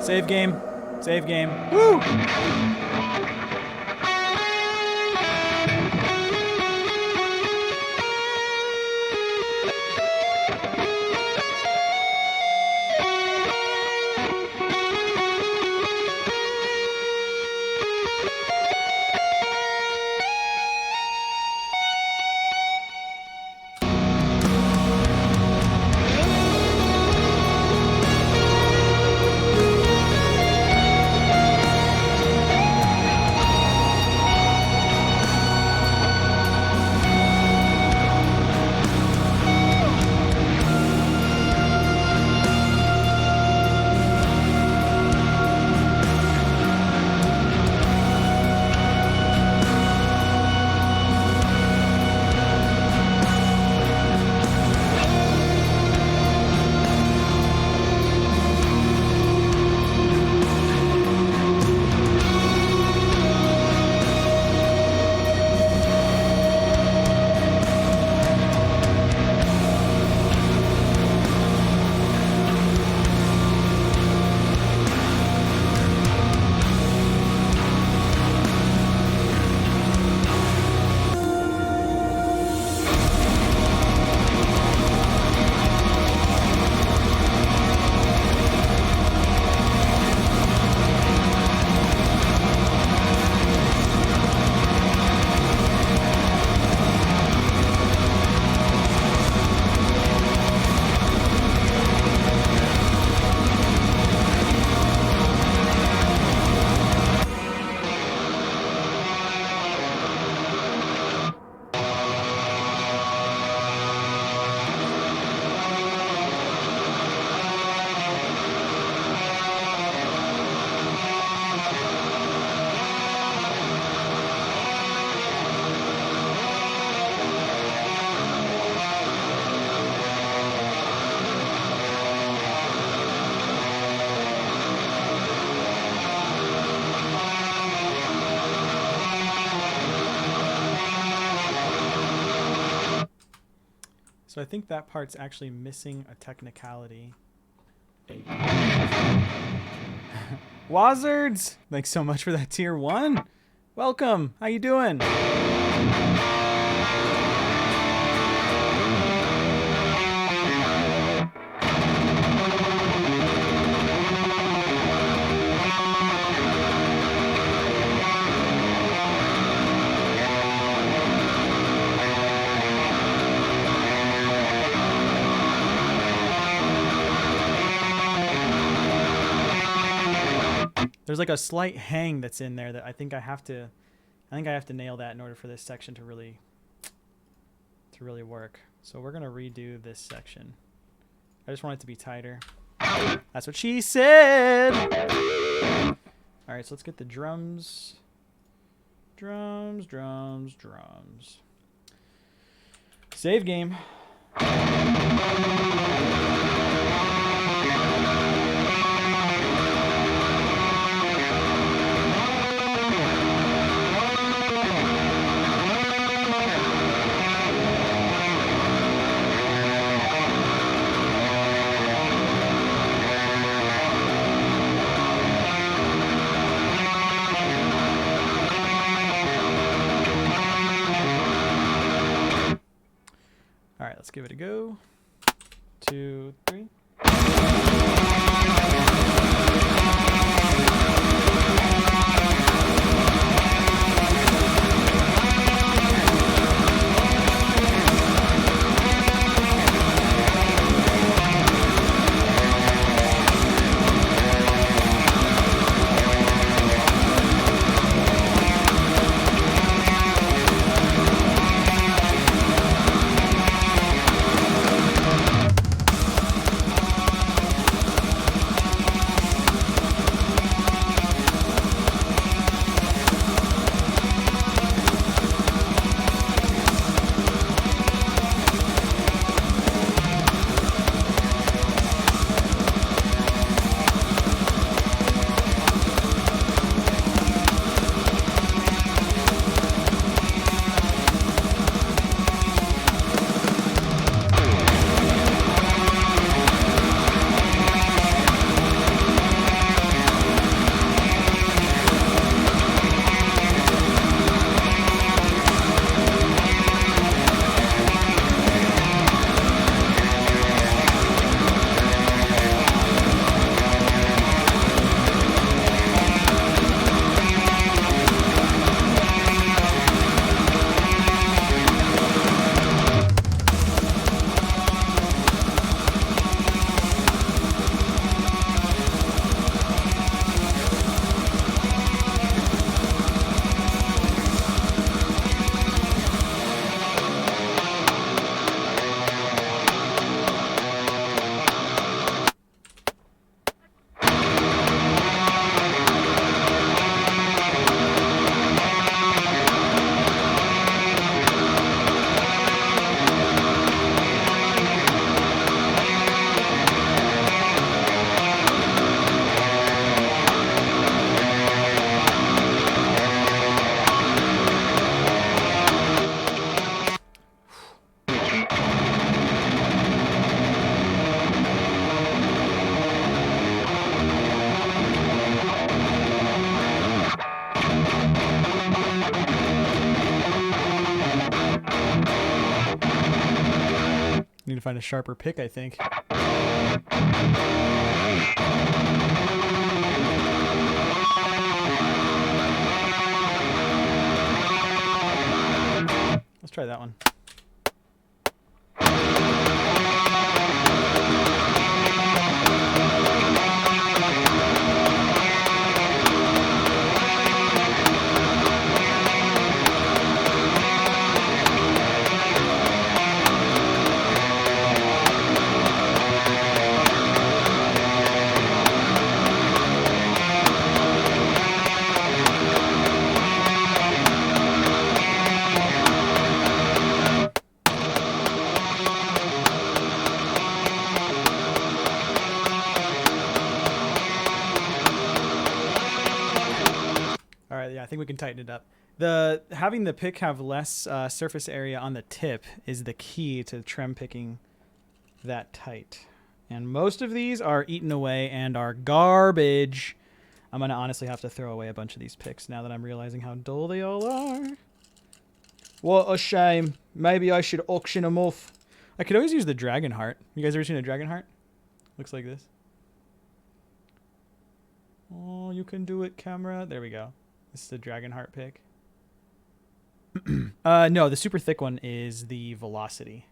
Save game. Save game. Woo! So I think that part's actually missing a technicality. Wazards! Thanks so much for that tier 1. Welcome. How you doing? There's like a slight hang that's in there that I think I have to nail that in order for this section to really work. So we're gonna redo this section. I just want it to be tighter. That's what she said. All right, so let's get the drums. Drums. Save game. All right, let's give it a go. 2, 3. to find a sharper pick, I think. Let's try that one. I think we can tighten it up. Having the pick have less surface area on the tip is the key to trim picking that tight. And most of these are eaten away and are garbage. I'm going to honestly have to throw away a bunch of these picks now that I'm realizing how dull they all are. What a shame. Maybe I should auction them off. I could always use the dragon heart. You guys ever seen a dragon heart? Looks like this. Oh, you can do it, camera. There we go. This is the dragon heart pick. No, the super thick one is the velocity.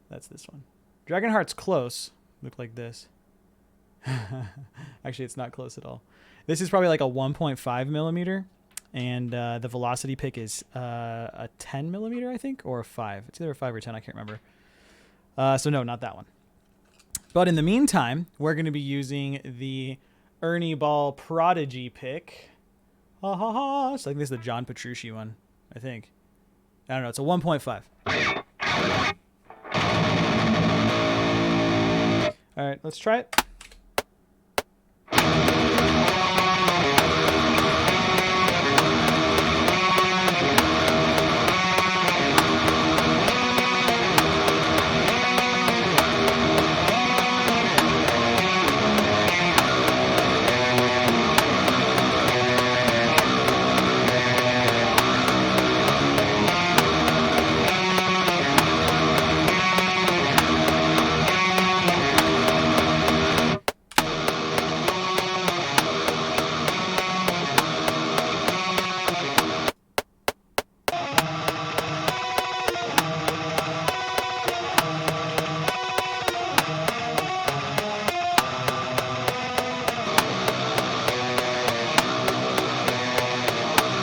That's this one. Dragon heart's close. Look like this. Actually, it's not close at all. This is probably like a 1.5 millimeter. And the velocity pick is a 10 millimeter, I think, or a 5. It's either a 5 or 10. I can't remember. So no, not that one. But in the meantime, we're going to be using the Ernie Ball Prodigy pick. Ha ha ha. It's like this is the John Petrucci one, I think. I don't know. It's a 1.5. All right, let's try it.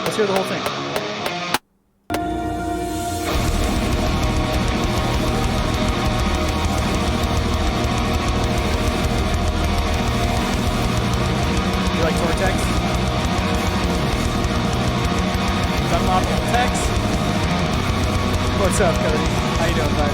Let's hear the whole thing. You like Vortex? Dunlop Vortex? What's up, Cody? How you doing, bud?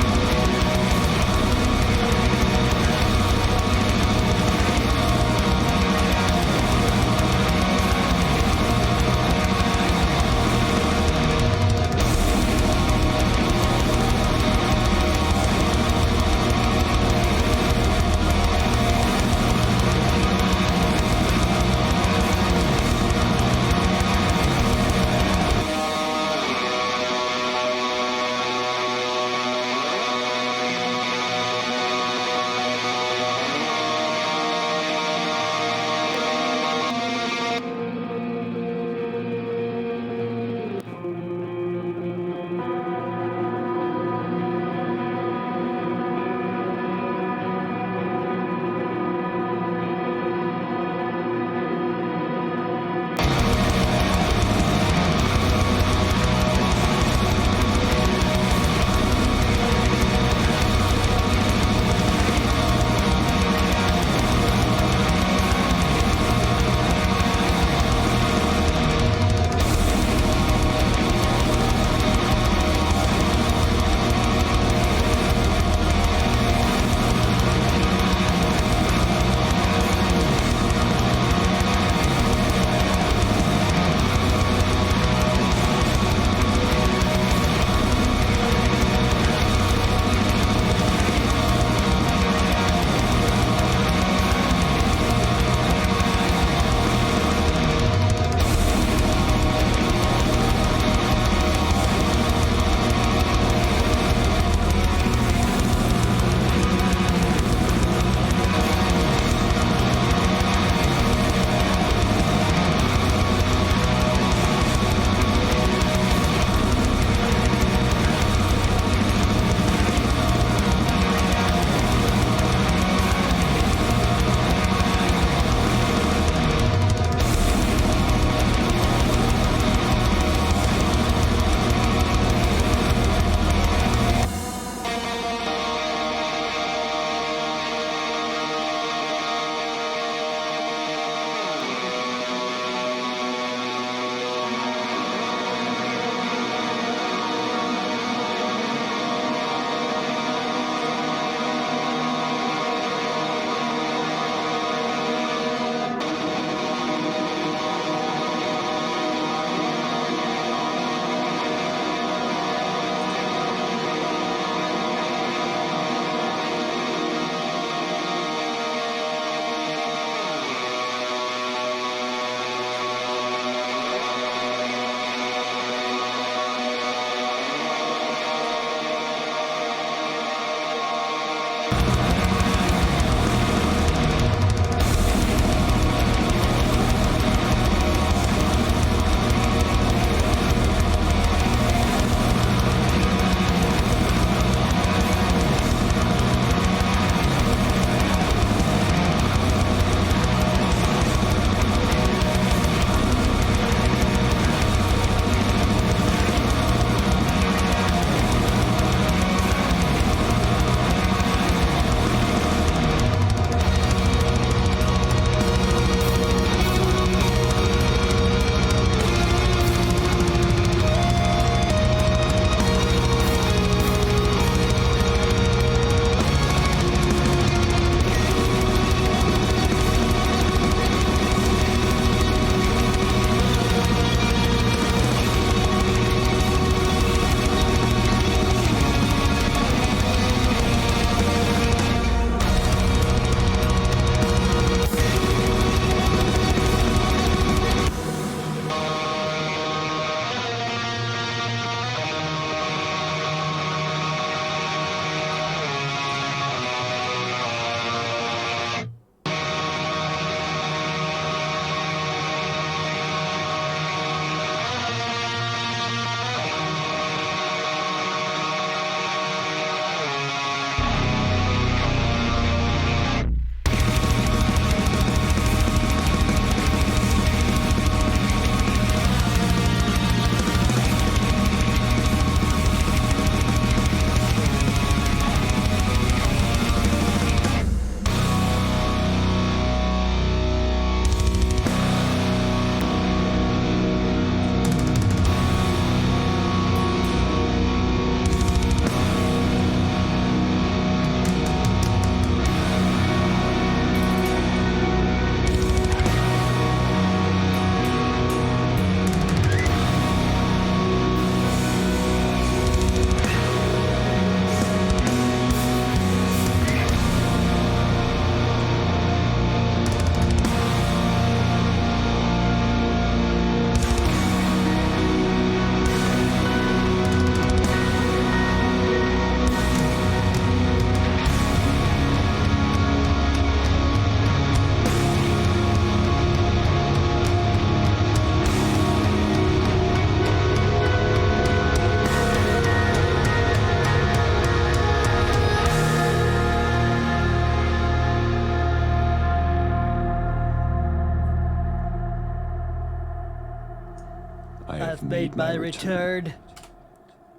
I've made my return.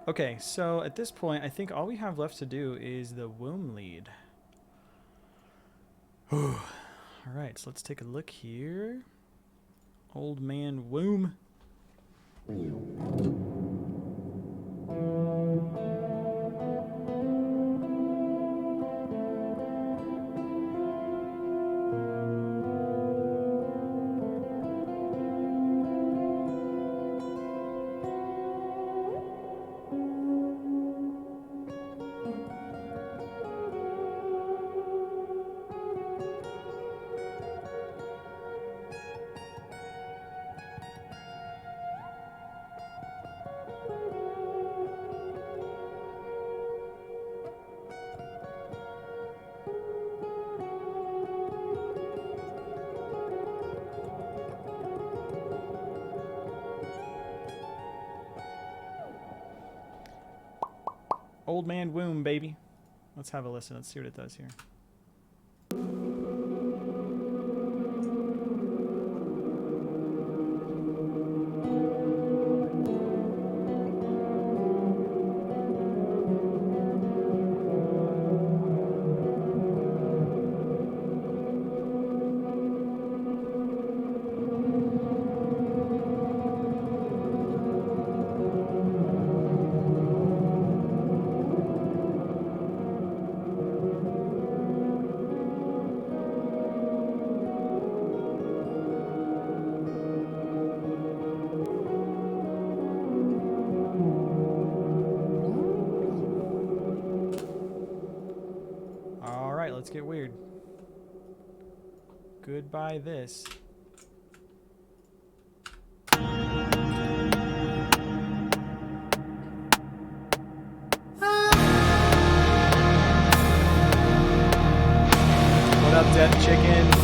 Okay, so at this point, I think all we have left to do is the womb lead. All right, so let's take a look here. Old man womb. Old man womb, baby. Let's have a listen. Let's see what it does here. Let's get weird. Goodbye this. What up, Death Chicken?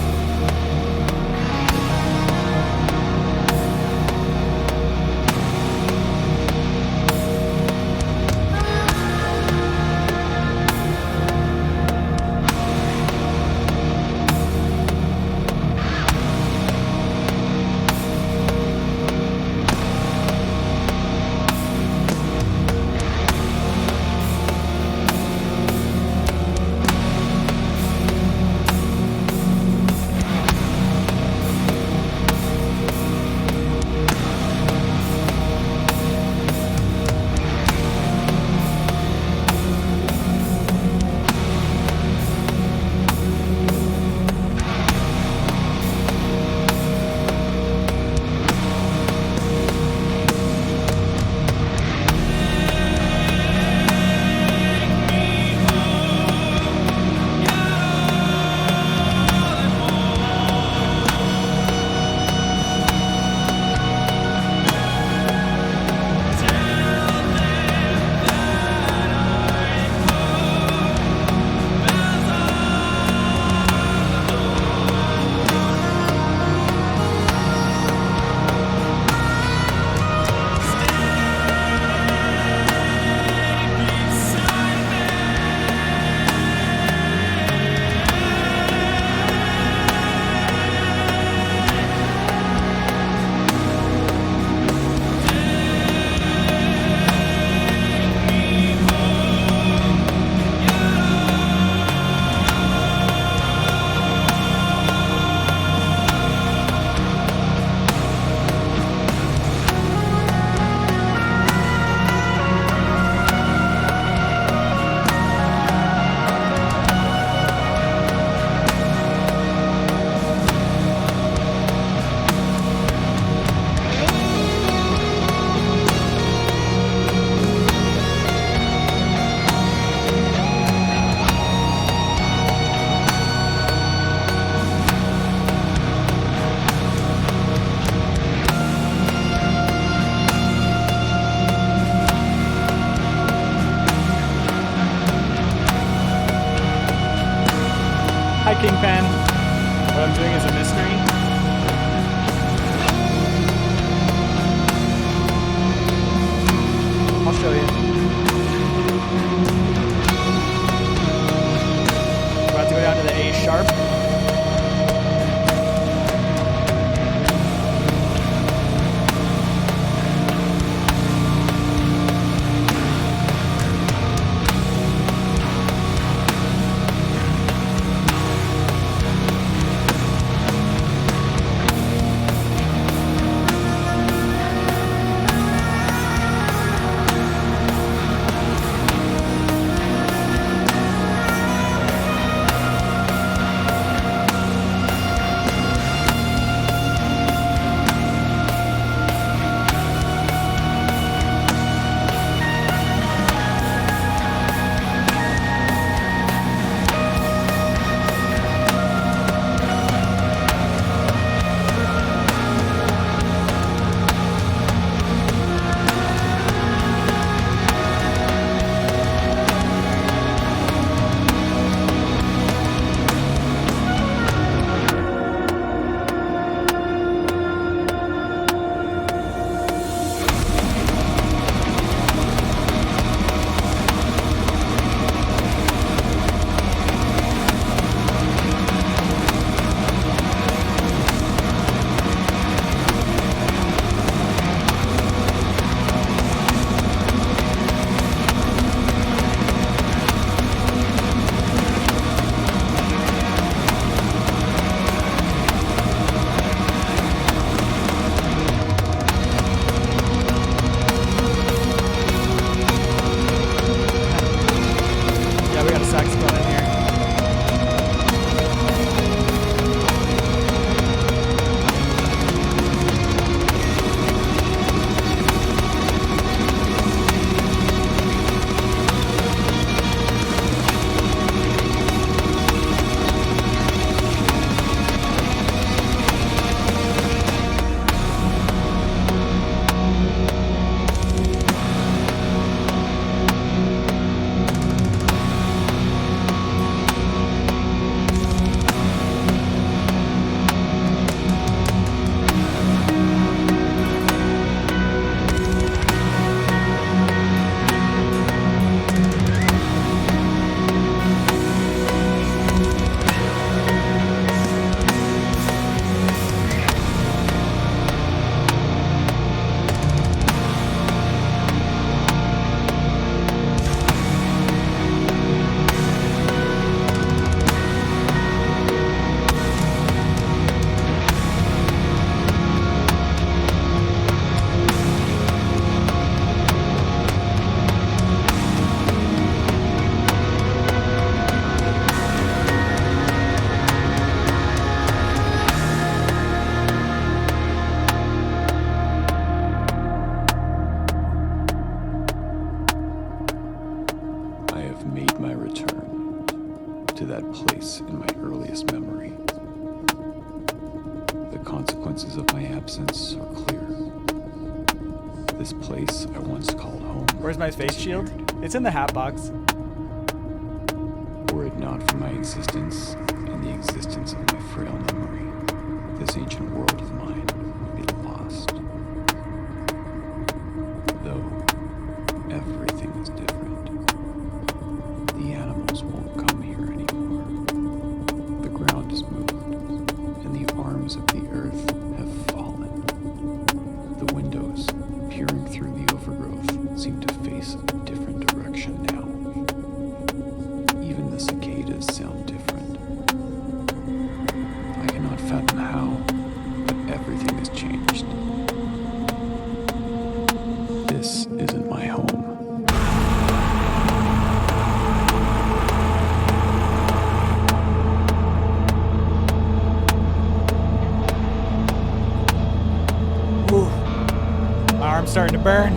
absence are clear. This place I once called home. Where's my face shield? It's in the hat box. Were it not for my existence and the existence of my frail memory, this ancient world of mine would be lost. Though everything is different. The animals won't come here anymore. The ground is moved, and the arms of the earth have fallen. The windows, peering through the overgrowth, seem to face a different direction now. Even the cicadas sound different. I cannot fathom how, but everything has changed. This isn't my home. Ooh. My arm's starting to burn.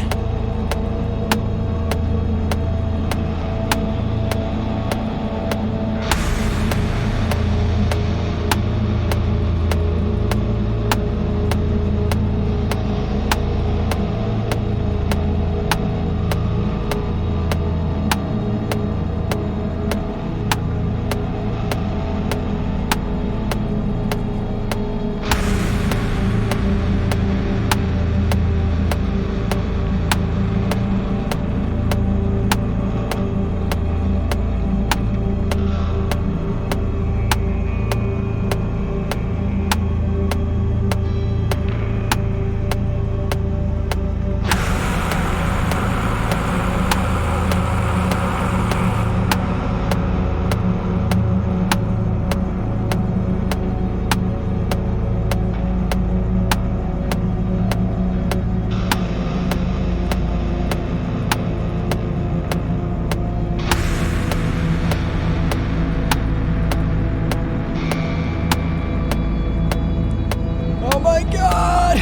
Oh my god!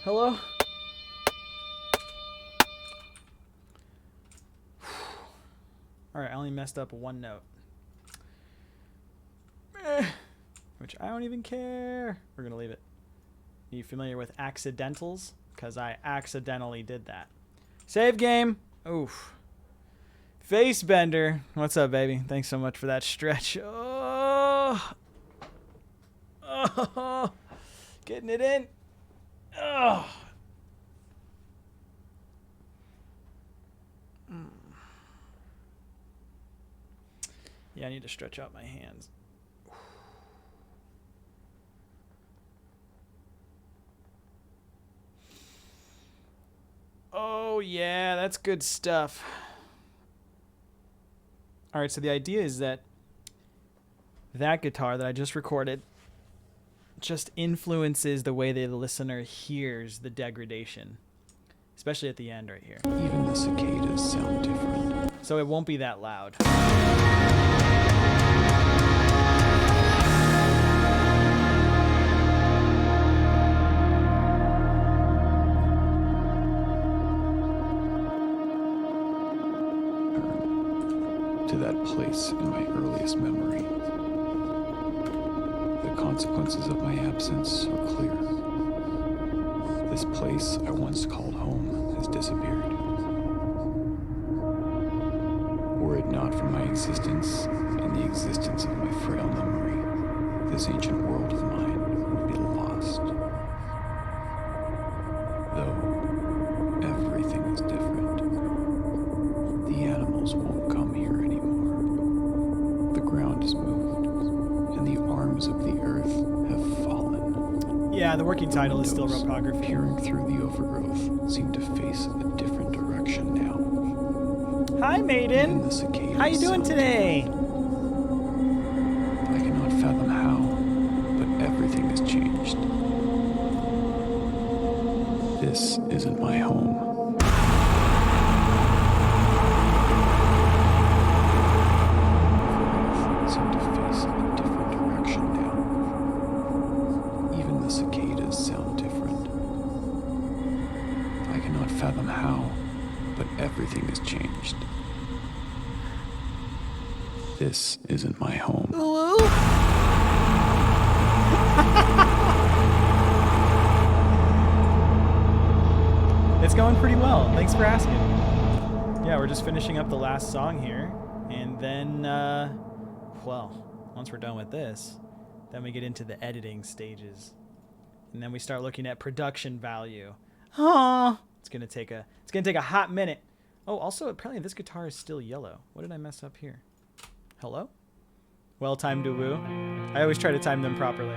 Hello? Alright, I only messed up one note. Which I don't even care. We're gonna leave it. Are you familiar with accidentals? Because I accidentally did that. Save game. Oof. Facebender. What's up, baby? Thanks so much for that stretch. Oh. Oh. Getting it in. Oh. Yeah, I need to stretch out my hands. Oh, yeah, that's good stuff. All right, so the idea is that guitar that I just recorded just influences the way the listener hears the degradation, especially at the end right here. Even the cicadas sound different. So it won't be that loud. To that place in my earliest memory. The consequences of my absence are clear. This place I once called home has disappeared. Were it not for my existence and the existence of my frail memory, this ancient world of mine would be lost. Though Yeah, the working title is still Windows Ropography. peering through the overgrowth seem to face a different direction now. Hi, Even maiden. the cicadas How you doing sound today? different. I cannot fathom how, but everything has changed. This isn't my home. Seem to face a different direction now. Even the cicadas sound different. I cannot fathom how, but everything has changed. This isn't my home. Hello? It's going pretty well. Thanks for asking. Yeah, we're just finishing up the last song here. And then, well, once we're done with this, then we get into the editing stages. And then we start looking at production value. Oh, it's gonna take a hot minute. Oh, also apparently this guitar is still yellow. What did I mess up here? Hello? Well timed to woo. I always try to time them properly.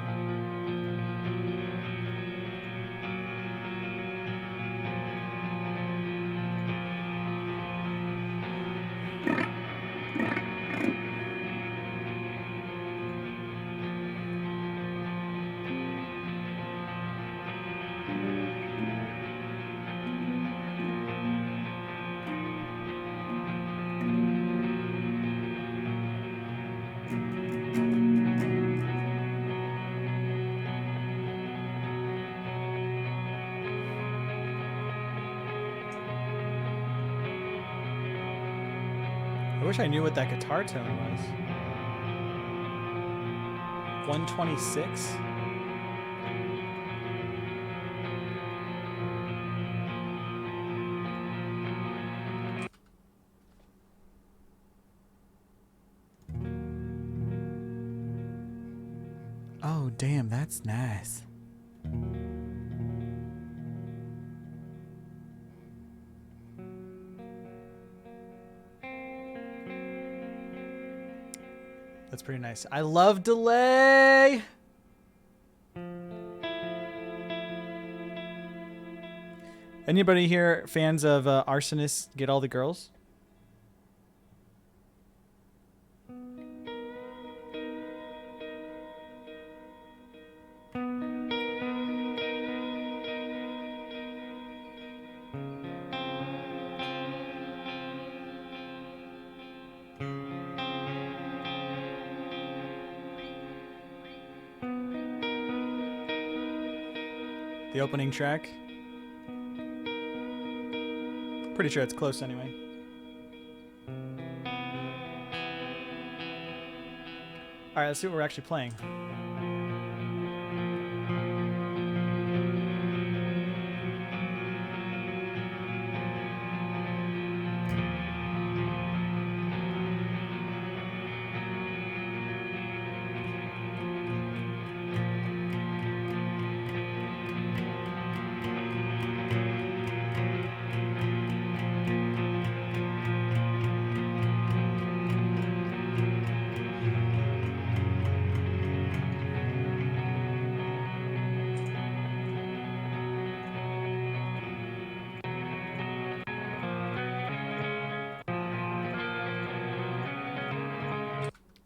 I wish I knew what that guitar tone was. 126? Oh, damn, that's nice. That's pretty nice. I love delay. Anybody here fans of Arsonist Get All the Girls? The opening track. Pretty sure it's close anyway. Alright, let's see what we're actually playing.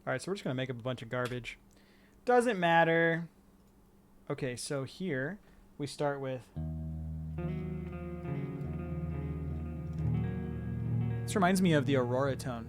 Alright, so we're just going to make up a bunch of garbage. Doesn't matter. Okay, so here we start with... This reminds me of the Aurora tone.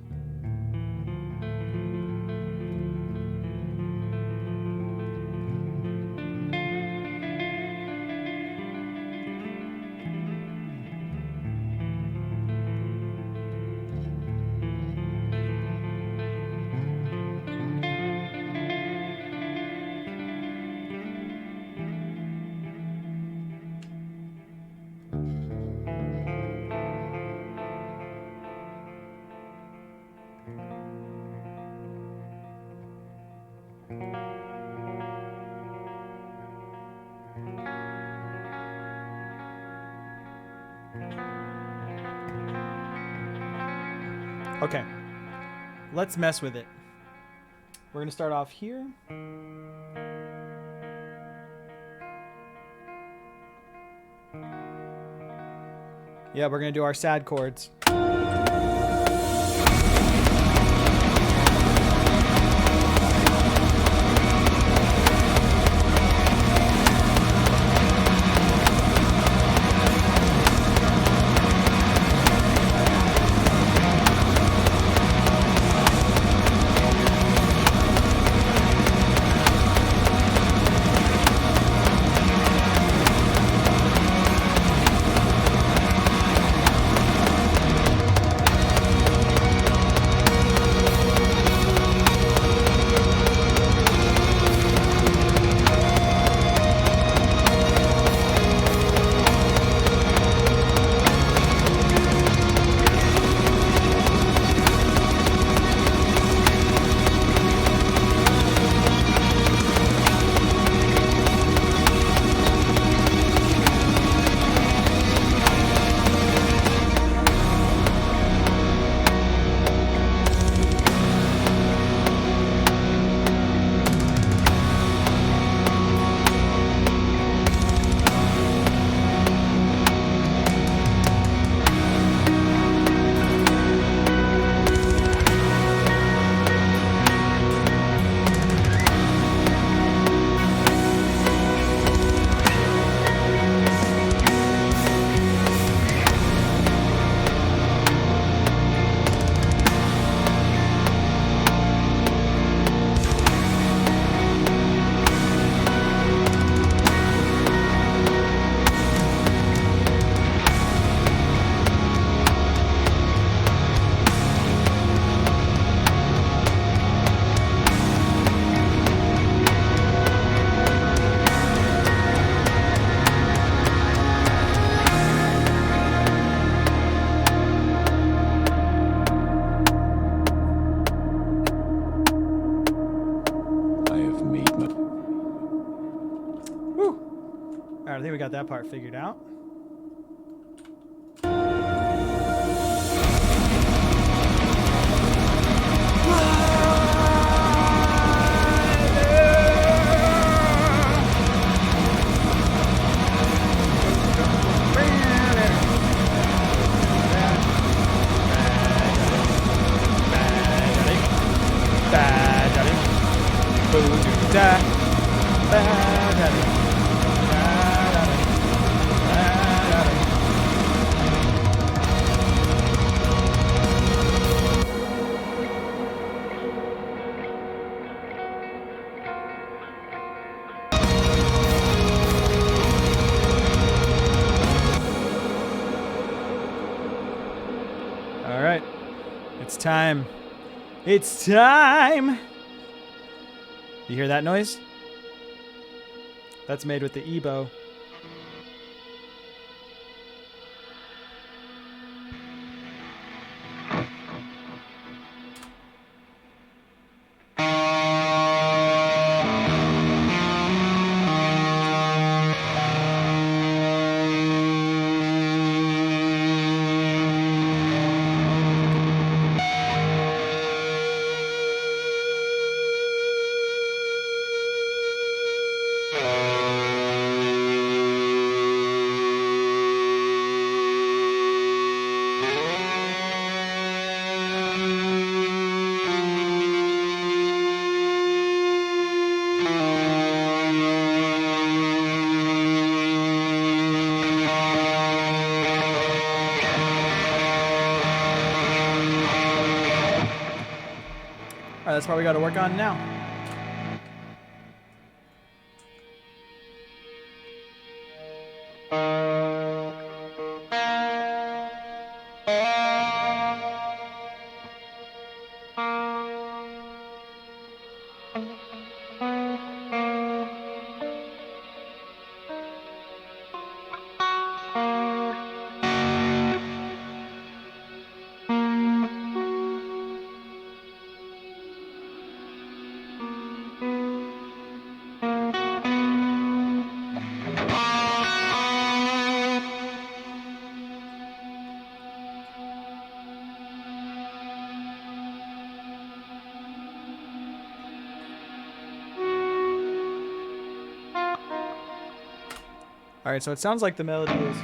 Okay, let's mess with it. We're going to start off here. Yeah, we're gonna do our sad chords. Alright, I think we got that part figured out. All right, it's time. It's time. You hear that noise? That's made with the E-bow. All right, that's what we got to work on now. All right, so it sounds like the melody is.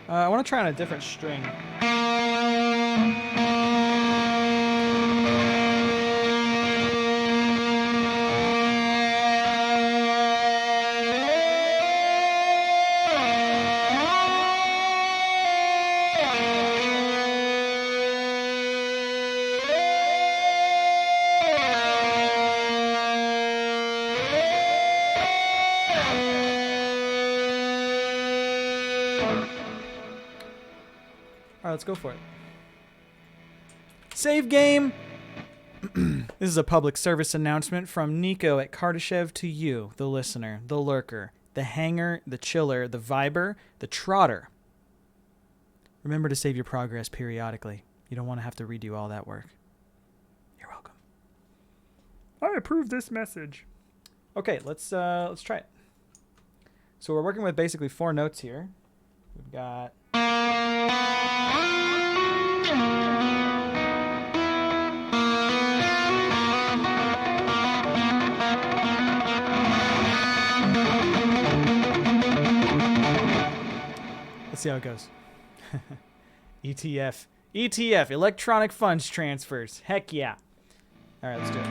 I want to try on a different string. Alright, let's go for it. Save game! This is a public service announcement from Nico at Kardashev to you, the listener, the lurker, the hanger, the chiller, the viber, the trotter. Remember to save your progress periodically. You don't want to have to redo all that work. You're welcome. I approve this message. Okay, let's try it. So we're working with basically 4 notes here. We've got... Let's see how it goes. ETF. ETF, electronic funds transfers. Heck yeah. All right, let's do it.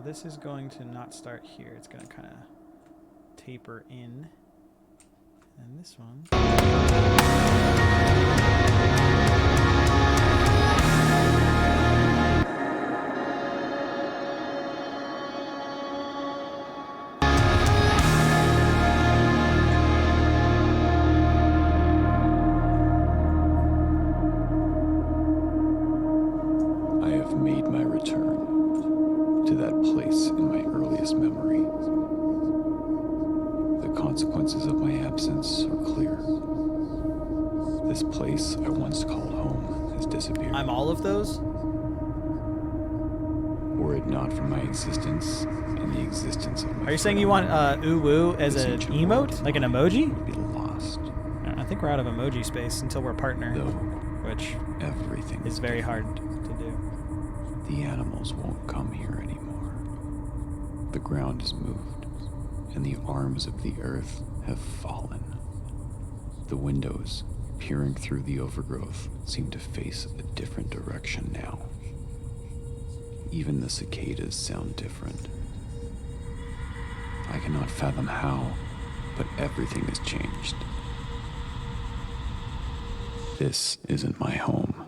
This is going to not start here. It's going to kind of taper in. And this one. I have made my return to that place in my earliest memory. The consequences of my absence are clear. This place I once called home has disappeared. I'm all of those? Were it not for my existence and the existence of my Are you saying you want ooh woo as an emote? Like an emoji? would be lost. I think we're out of emoji space until we're partner, Though which everything is very hard to do. The animals won't come here anymore. The ground is moved, and the arms of the earth have fallen. The windows, peering through the overgrowth, seem to face a different direction now. Even the cicadas sound different. I cannot fathom how, but everything has changed. This isn't my home.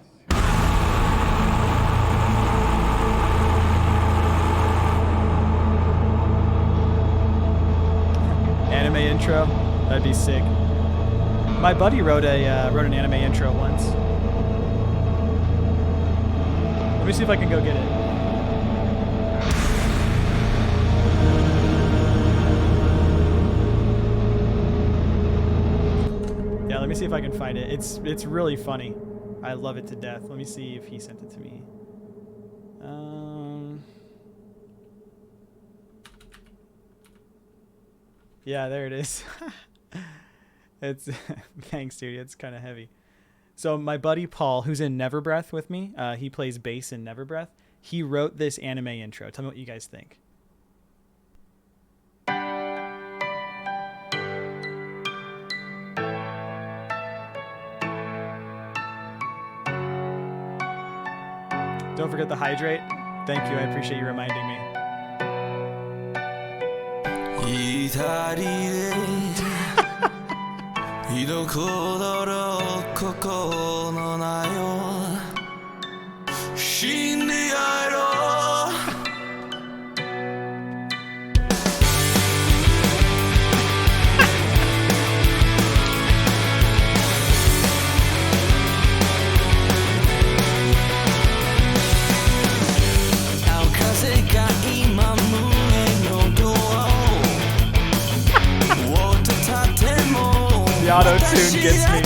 Anime intro? That'd be sick. My buddy wrote an anime intro once. Let me see if I can go get it. Yeah, let me see if I can find it. It's really funny. I love it to death. Let me see if he sent it to me. Yeah, there it is. It's thanks, dude. It's kind of heavy. So my buddy Paul, who's in Neverbreath with me, he plays bass in Neverbreath. He wrote this anime intro. Tell me what you guys think. Don't forget to hydrate. Thank you. I appreciate you reminding me. 左でひどく踊ろうここのなよ死んでやろう 青風が今胸のドアを The auto-tune gets me.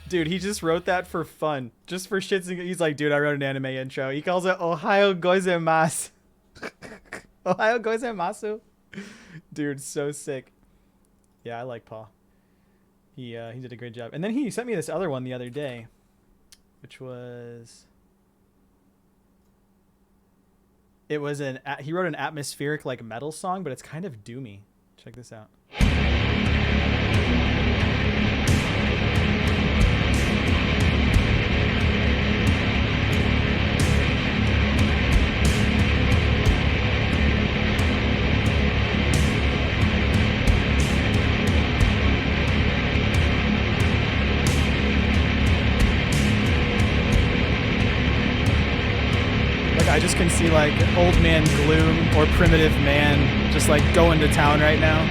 Dude, he just wrote that for fun. Just for shits and he's like, dude, I wrote an anime intro. He calls it Ohayo Gozaimasu. Ohayo Gozaimasu. Dude, so sick. Yeah, I like Paul. He did a great job. And then he sent me this other one the other day, which was... He wrote an atmospheric like metal song, but it's kind of doomy. Check this out. I just can see like old man gloom or primitive man just like going to town right now.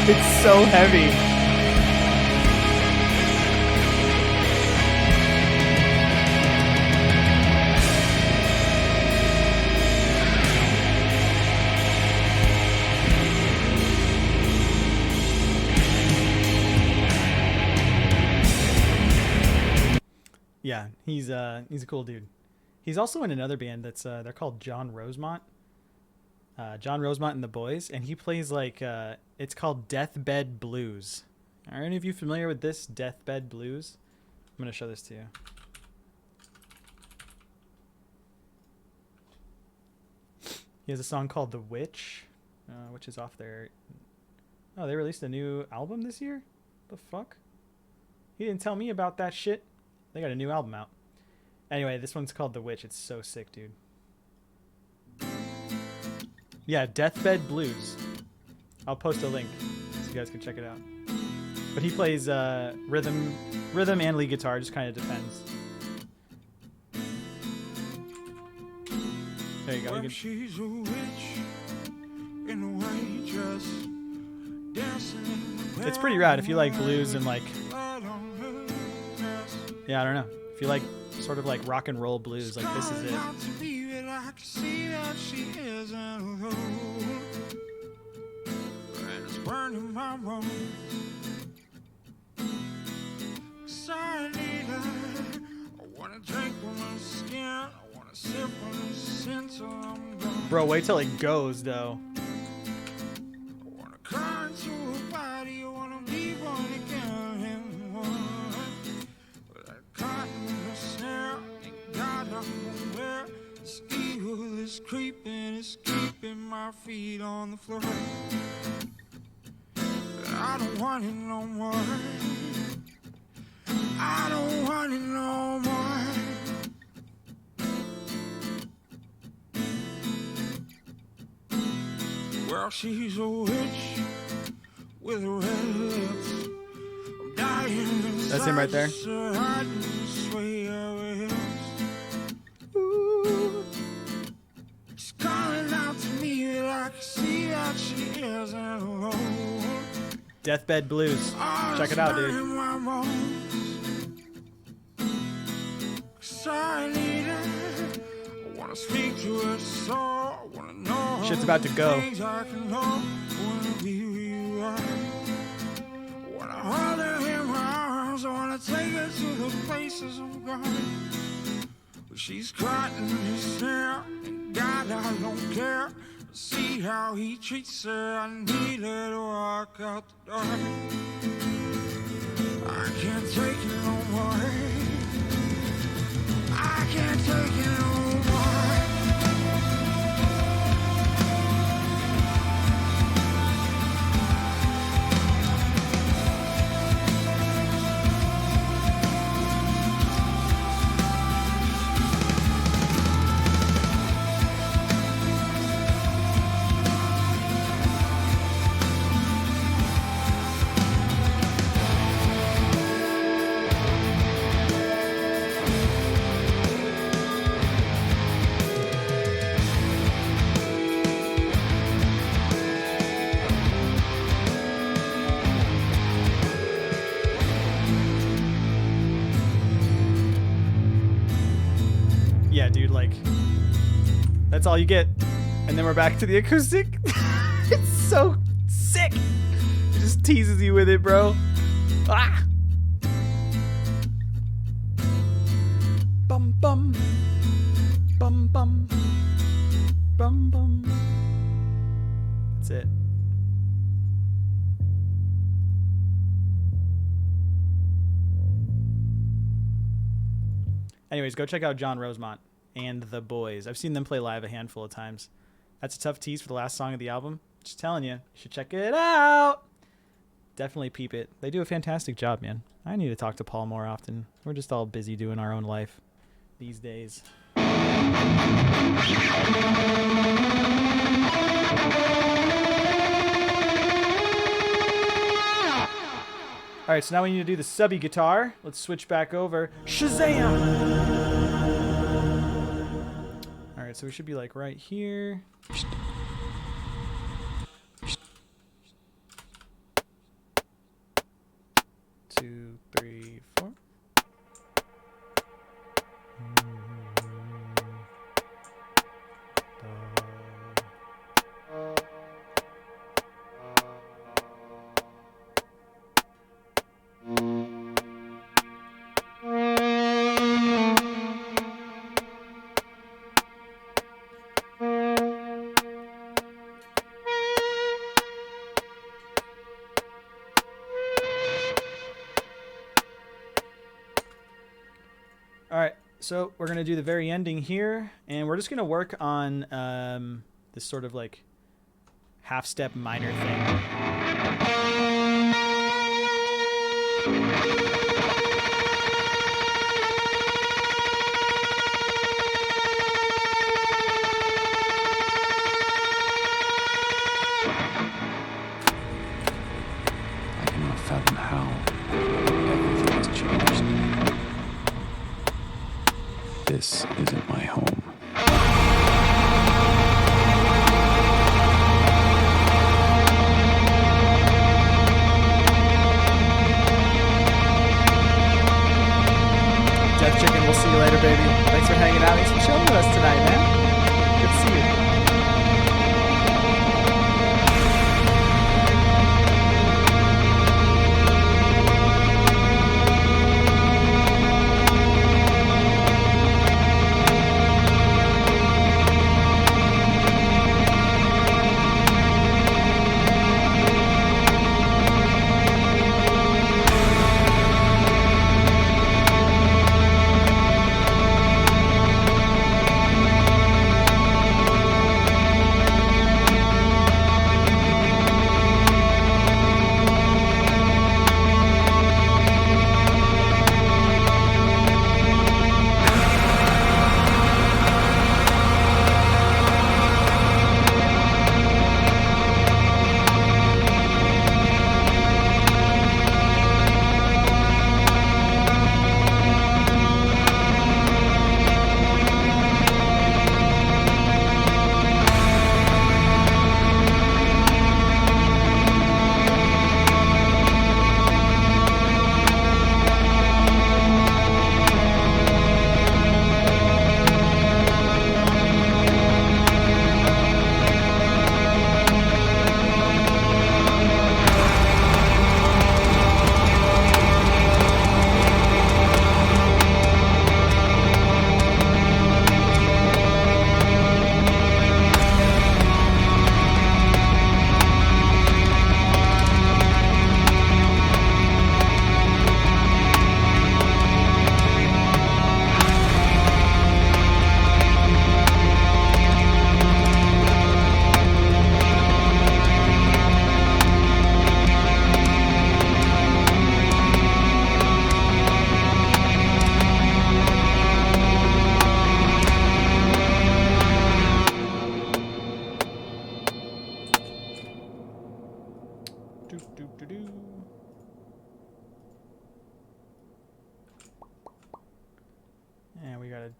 It's so heavy. Yeah, he's a cool dude. He's also in another band that's they're called John Rosemont. John Rosemont and the Boys, and he plays like it's called Deathbed Blues. Are any of you familiar with this Deathbed Blues? I'm gonna show this to you. He has a song called The Witch, which is off there. Oh, they released a new album this year? The fuck? He didn't tell me about that shit. They got a new album out. Anyway, this one's called The Witch. It's so sick, dude. Yeah, Deathbed Blues. I'll post a link so you guys can check it out. But he plays rhythm and lead guitar. Just kind of depends. There you go. You can... She's a witch in a white dress, dancing in the It's pretty rad if you like blues and like, yeah, I don't know. If you like sort of like rock and roll blues, like this is it. Burning my bones. I wanna drink on my skin. I wanna sip on the scent till I'm gone. Bro, wait till it goes though. I wanna cry into a body. I wanna be born again. But I caught in the snare. And God, I'm aware. This evil is creeping. It's keeping my feet on the floor. I don't want it no more. I don't want it no more. Well, she's a witch with red lips. I'm dying. That's him right there. Ooh. She's calling out to me like I see that she is alone. Deathbed Blues. Check it out, dude. Shit's about to go. She's caught in his snare, and God, I don't care. See how he treats her. I need her to walk out the door. I can't take it no more. I can't take it no more. Yeah, dude, like, that's all you get. And then we're back to the acoustic. It's so sick. It just teases you with it, bro. Ah! Bum, bum. Bum, bum. Bum, bum. That's it. Anyways, go check out John Rosemont and The Boys. I've seen them play live a handful of times. That's a tough tease for the last song of the album. Just telling you, you should check it out. Definitely peep it. They do a fantastic job, man. I need to talk to Paul more often. We're just all busy doing our own life these days. All right, so now we need to do the subby guitar. Let's switch back over. Shazam! All right, so we should be like right here. 2, 3, 4. All right, so we're going to do the very ending here, and we're just going to work on this sort of like half-step minor thing.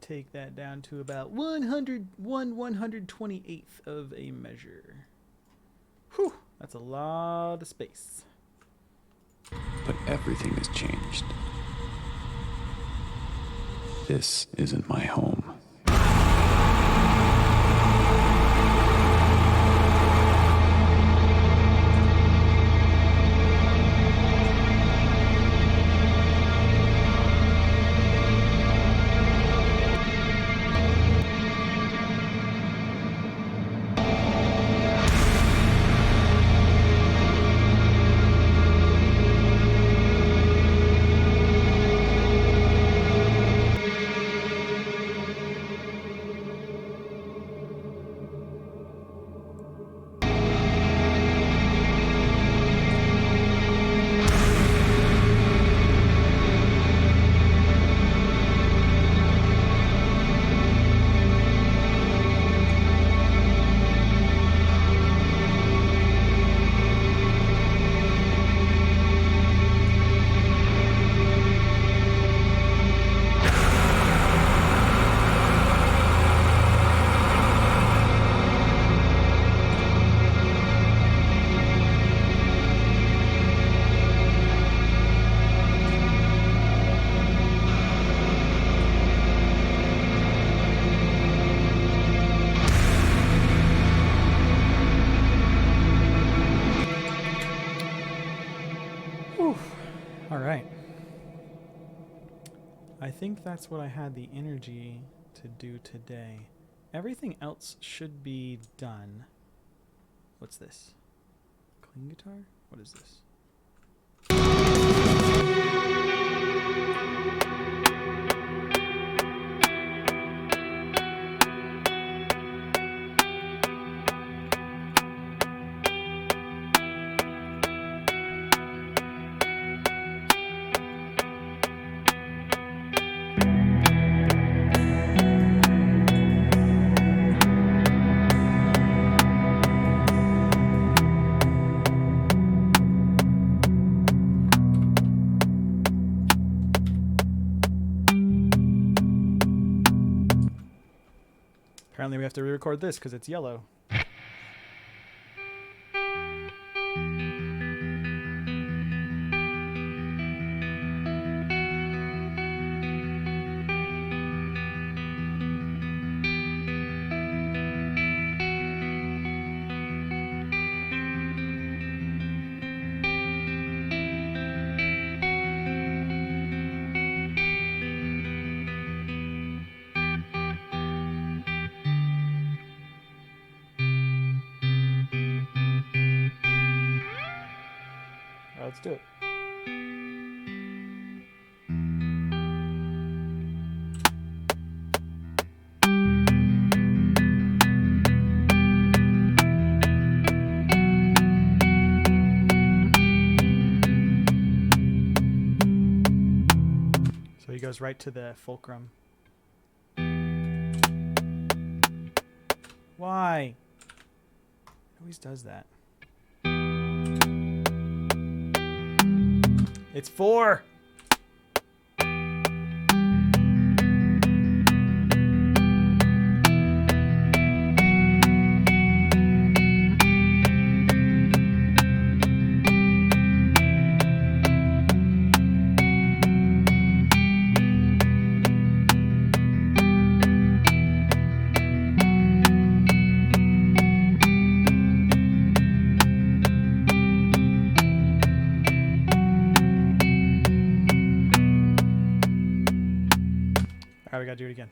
take that down to about 128th of a measure. Whew, that's a lot of space. But everything has changed. This isn't my home. All right. I think that's what I had the energy to do today. Everything else should be done. What's this? Clean guitar? What is this? Apparently we have to re-record this because it's yellow. Let's do it. So he goes right to the fulcrum. Why? He always does that. It's 4. All right, we gotta do it again.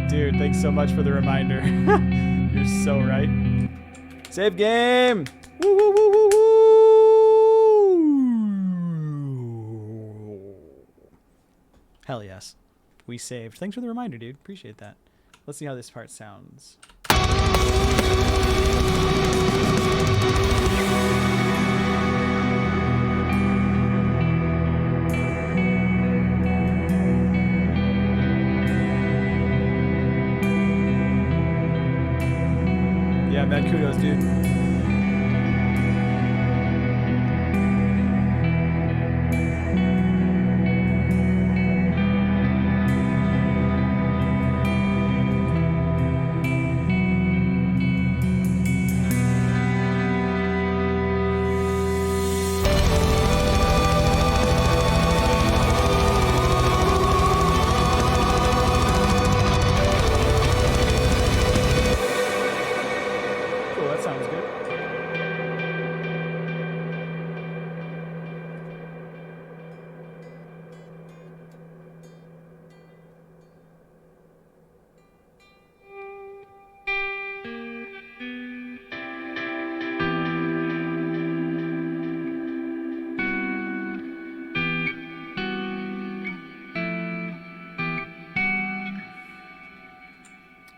Dude, thanks so much for the reminder. You're so right. Save game! Woo, woo, woo, woo, woo! Hell yes. We saved. Thanks for the reminder, dude. Appreciate that. Let's see how this part sounds. Yeah, man, kudos, dude. Cool, that sounds good.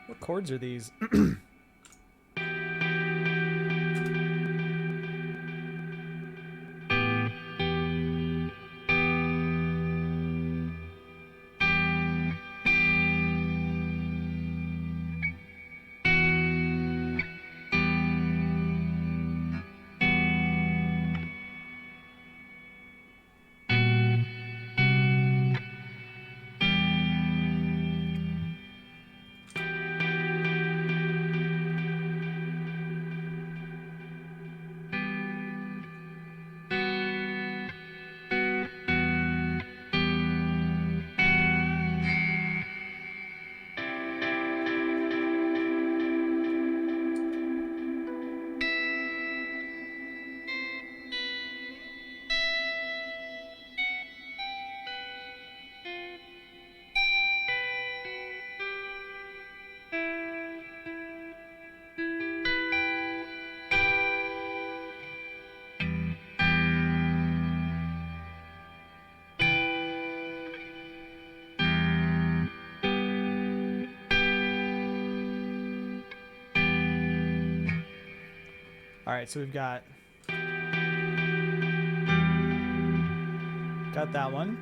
What chords are these? All right, so we've got that one.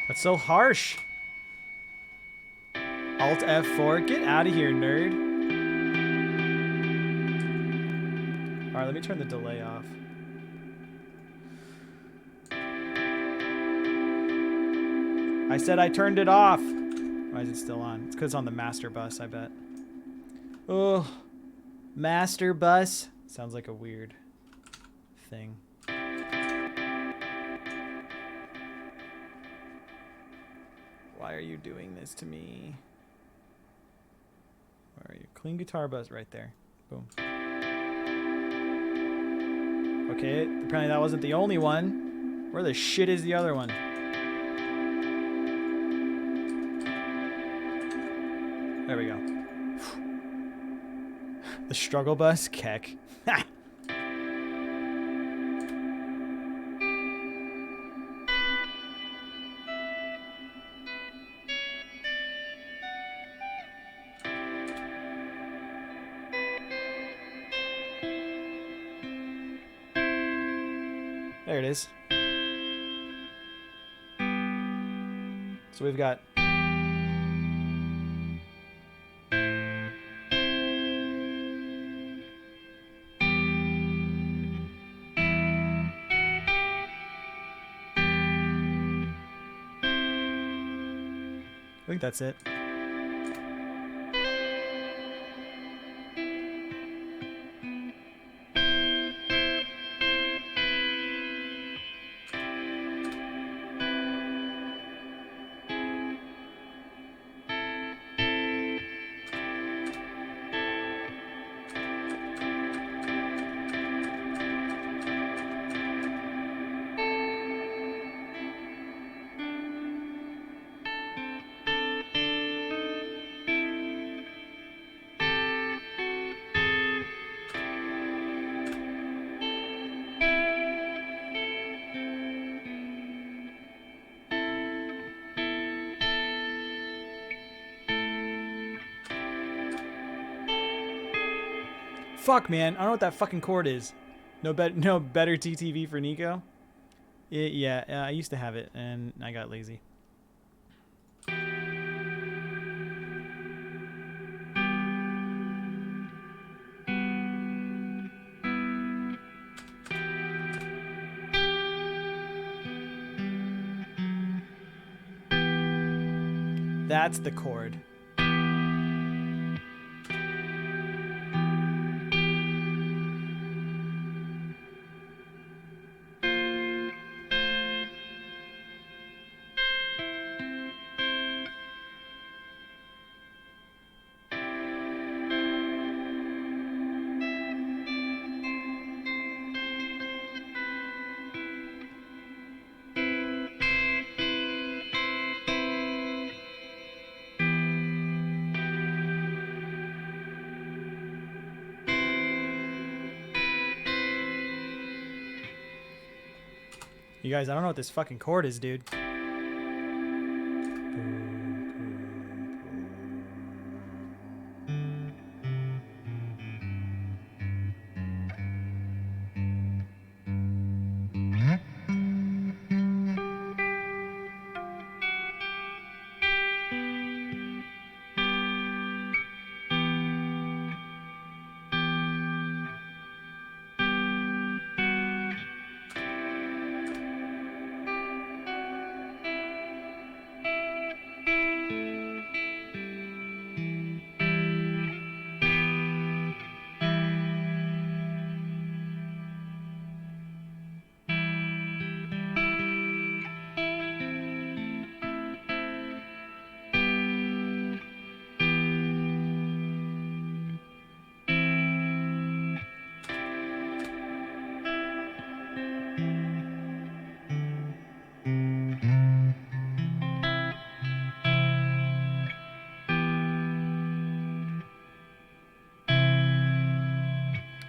That's so harsh. Alt F4. Get out of here, nerd. All right, let me turn the delay off. I said I turned it off. Why is it still on? It's because it's on the master bus, I bet. Oh, master bus. Sounds like a weird thing. Why are you doing this to me? Where are you? Clean guitar buzz right there. Boom. Okay, apparently that wasn't the only one. Where the shit is the other one? There we go. The struggle bus? Keck. Ha! There it is. So we've got I think that's it. Fuck, man. I don't know what that fucking chord is. No better TTV for Nico? Yeah, I used to have it, and I got lazy. That's the chord. You guys, I don't know what this fucking chord is, dude.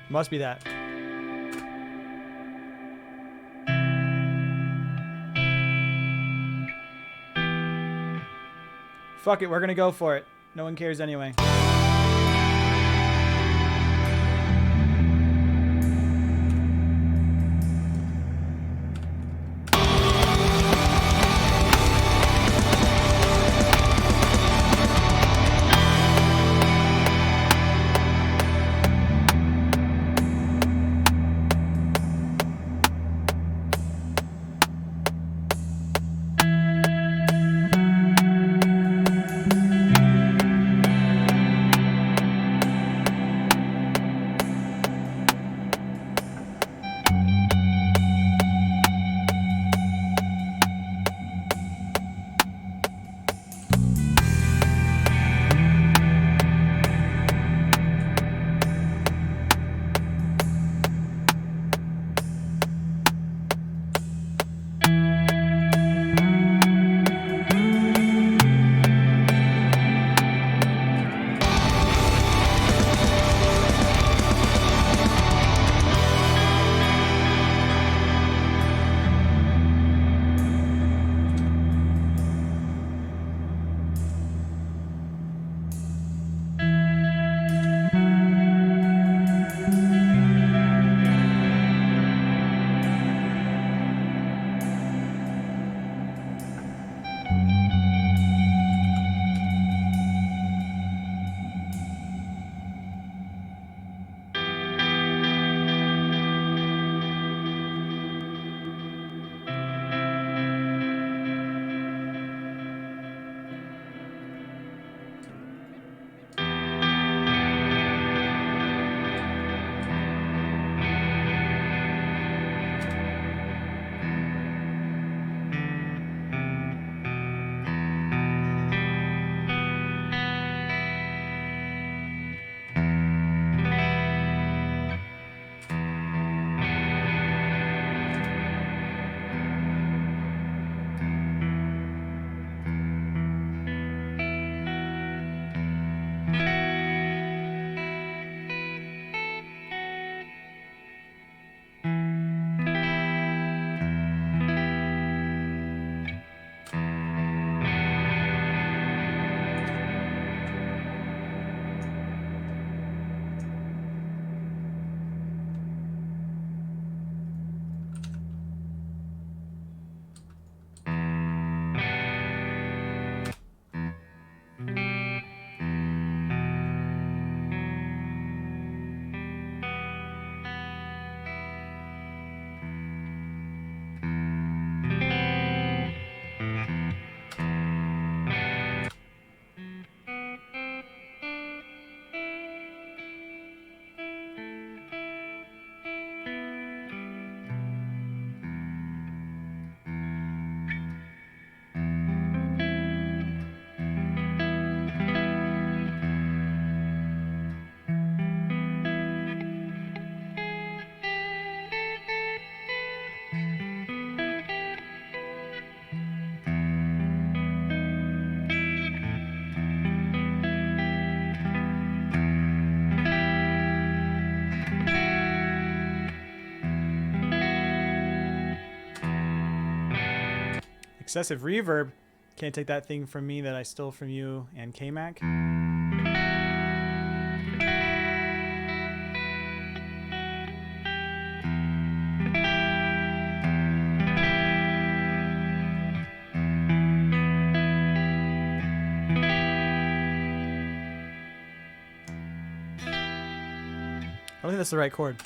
Must be that. Fuck it, we're gonna go for it. No one cares anyway. excessive reverb. Can't take that thing from me that I stole from you and K-Mac. I don't think that's the right chord.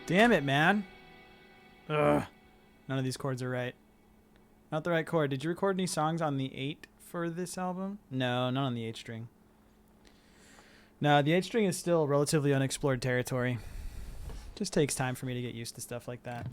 Damn it, man. Ugh. None of these chords are right. Not the right chord. Did you record any songs on the 8 for this album? No, not on the 8 string. No, the 8 string is still relatively unexplored territory. Just takes time for me to get used to stuff like that.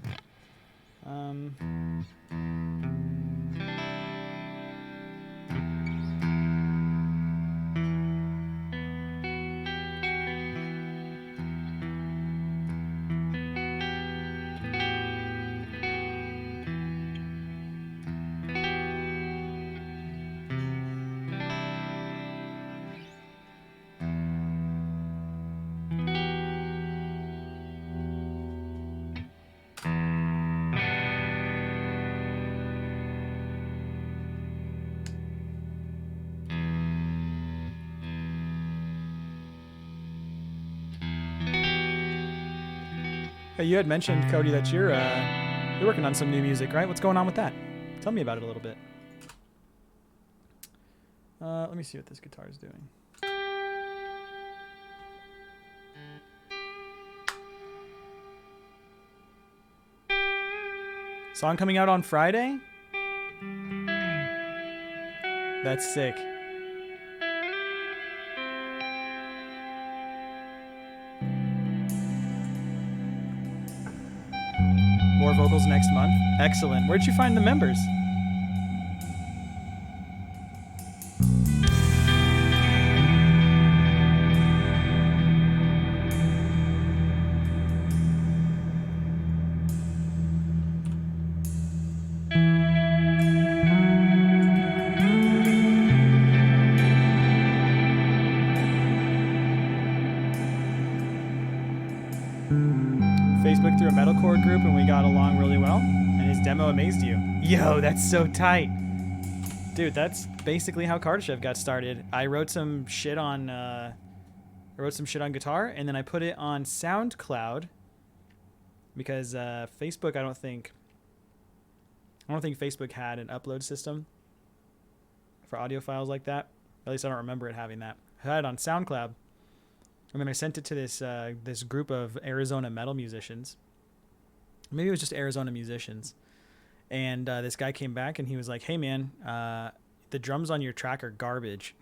Hey, you had mentioned, Cody, that you're working on some new music, right? What's going on with that? Tell me about it a little bit. Let me see what this guitar is doing. Song coming out on Friday? That's sick. More vocals next month. Excellent. Where'd you find the members? Facebook through a metalcore group and we got along really well, and his demo amazed you. Yo, that's so tight. Dude, that's basically how Kardashev got started. I wrote some shit on guitar, and then I put it on SoundCloud because Facebook, I don't think Facebook had an upload system for audio files like that. At least I don't remember it having that. I had it on SoundCloud. And then I sent it to this group of Arizona metal musicians. Maybe it was just Arizona musicians. And this guy came back and he was like, hey, man, the drums on your track are garbage.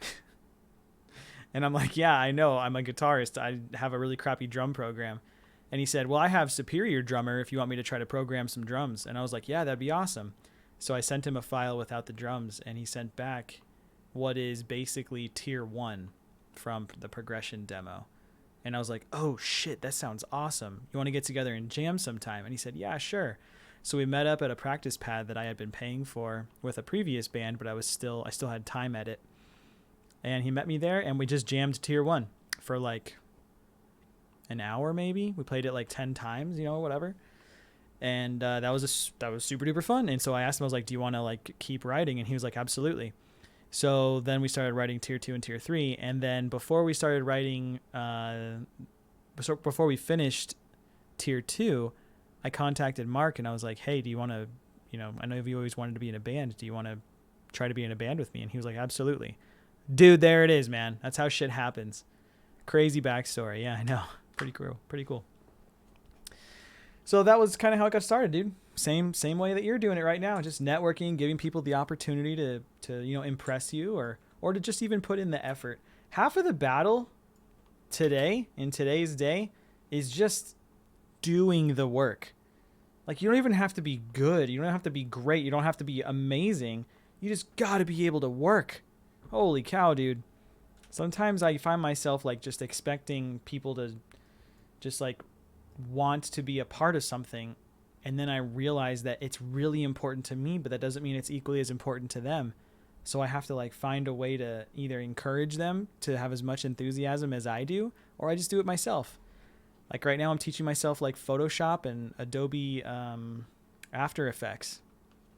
And I'm like, yeah, I know. I'm a guitarist. I have a really crappy drum program. And he said, well, I have Superior Drummer if you want me to try to program some drums. And I was like, yeah, that'd be awesome. So I sent him a file without the drums, and he sent back what is basically tier 1 from the progression demo. And I was like, oh, shit, that sounds awesome. You want to get together and jam sometime? And he said, yeah, sure. So we met up at a practice pad that I had been paying for with a previous band, but I still had time at it. And he met me there, and we just jammed tier 1 for like an hour maybe. We played it like 10 times, whatever. And that was super duper fun. And so I asked him, I was like, do you want to like keep writing? And he was like, absolutely. So then we started writing tier 2 and tier 3. And then before we started writing, before we finished tier 2, I contacted Mark and I was like, hey, do you want to, I know you always wanted to be in a band. Do you want to try to be in a band with me? And he was like, absolutely. Dude, there it is, man. That's how shit happens. Crazy backstory. Yeah, I know. Pretty cool. So that was kind of how it got started, dude. Same way that you're doing it right now. Just networking, giving people the opportunity to impress you or to just even put in the effort. Half of the battle today, in today's day, is just doing the work. Like, you don't even have to be good. You don't have to be great. You don't have to be amazing. You just got to be able to work. Holy cow, dude. Sometimes I find myself like just expecting people to just like want to be a part of something. And then I realize that it's really important to me, but that doesn't mean it's equally as important to them. So I have to like find a way to either encourage them to have as much enthusiasm as I do, or I just do it myself. Like right now I'm teaching myself like Photoshop and Adobe After Effects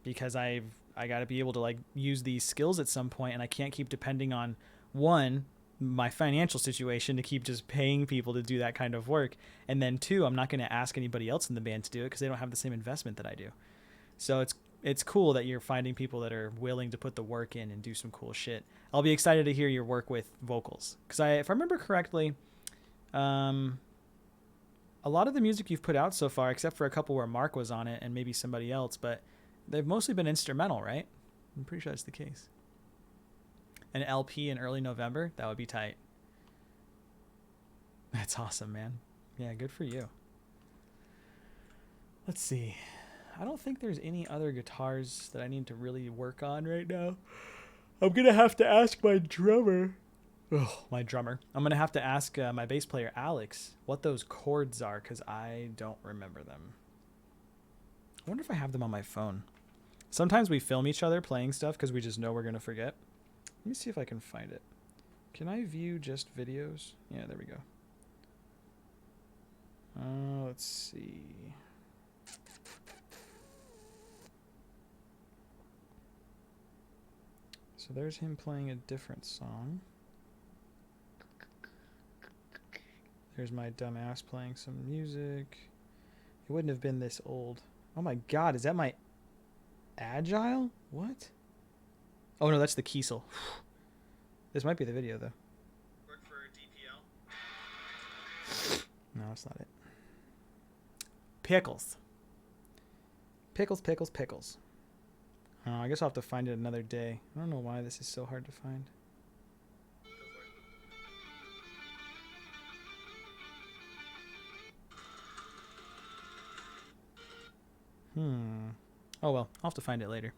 because I got to be able to like use these skills at some point, and I can't keep depending on one, my financial situation to keep just paying people to do that kind of work. And then 2, I'm not going to ask anybody else in the band to do it because they don't have the same investment that I do. So it's cool that you're finding people that are willing to put the work in and do some cool shit. I'll be excited to hear your work with vocals. Because if I remember correctly, a lot of the music you've put out so far, except for a couple where Mark was on it and maybe somebody else, but they've mostly been instrumental, right? I'm pretty sure that's the case. An LP in early November, that would be tight. That's awesome, man. Yeah, good for you. Let's see. I don't think there's any other guitars that I need to really work on right now. I'm going to have to ask my drummer. Oh, my drummer. I'm going to have to ask my bass player, Alex, what those chords are because I don't remember them. I wonder if I have them on my phone. Sometimes we film each other playing stuff because we just know we're going to forget. Let me see if I can find it. Can I view just videos? Yeah, there we go. Let's see. So there's him playing a different song. There's my dumb ass playing some music. It wouldn't have been this old. Oh my god, is that my Agile? What? Oh no, that's the Kiesel. This might be the video though. Work for DPL? No, that's not it. Pickles. Pickles. Oh, I guess I'll have to find it another day. I don't know why this is so hard to find. Oh well, I'll have to find it later.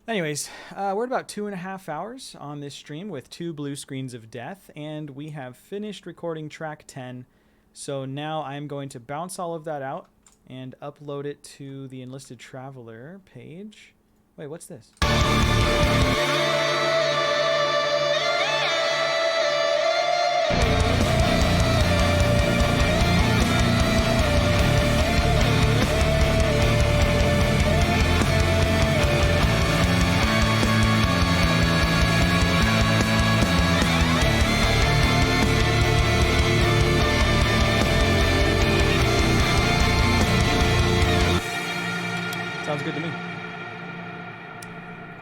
Anyways, we're at about 2.5 hours on this stream with 2 blue screens of death, and we have finished recording track 10. So now I'm going to bounce all of that out and upload it to the Enlisted Traveler page. Wait, what's this? Sounds good to me.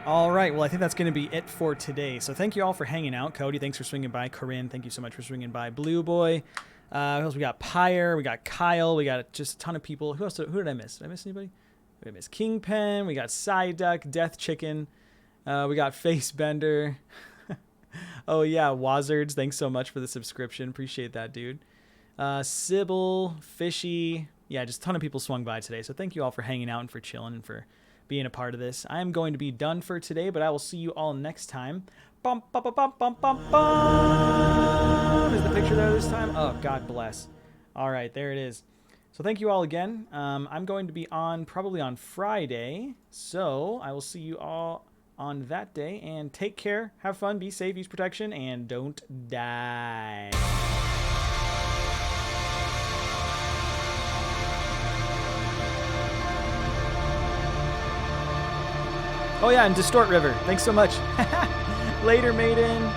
All right, well, I think that's going to be it for today. So thank you all for hanging out. Cody, thanks for swinging by. Corinne, thank you so much for swinging by. Blue Boy, Who else? We got Pyre. We got Kyle. We got just a ton of people. Who else? Who did I miss? Did I miss anybody? Who did I miss? Kingpin. We got Psyduck, Death Chicken. We got Facebender. Oh, yeah. Wazards. Thanks so much for the subscription. Appreciate that, dude. Sybil, Fishy. Yeah, just a ton of people swung by today. So thank you all for hanging out and for chilling and for being a part of this. I am going to be done for today, but I will see you all next time. Bum, bum, bum, bum, bum, bum, bum. Is the picture there this time? Oh, God bless. All right, there it is. So thank you all again. I'm going to be on probably on Friday. So I will see you all on that day. And take care. Have fun. Be safe. Use protection. And don't die. Oh, yeah, and Distort River. Thanks so much. Later, Maiden.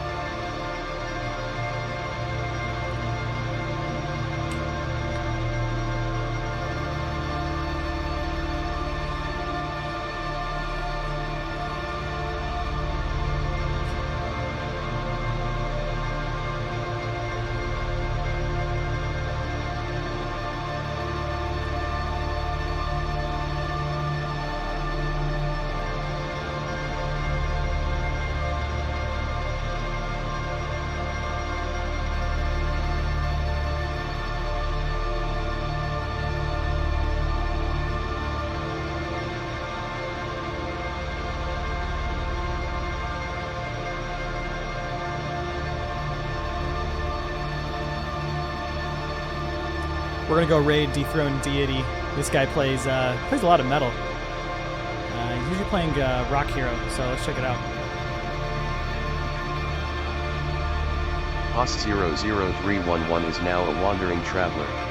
We're gonna go raid Dethrone Deity. This guy plays a lot of metal. He's usually playing Rock Hero, so let's check it out. Host 00311 is now a wandering traveler.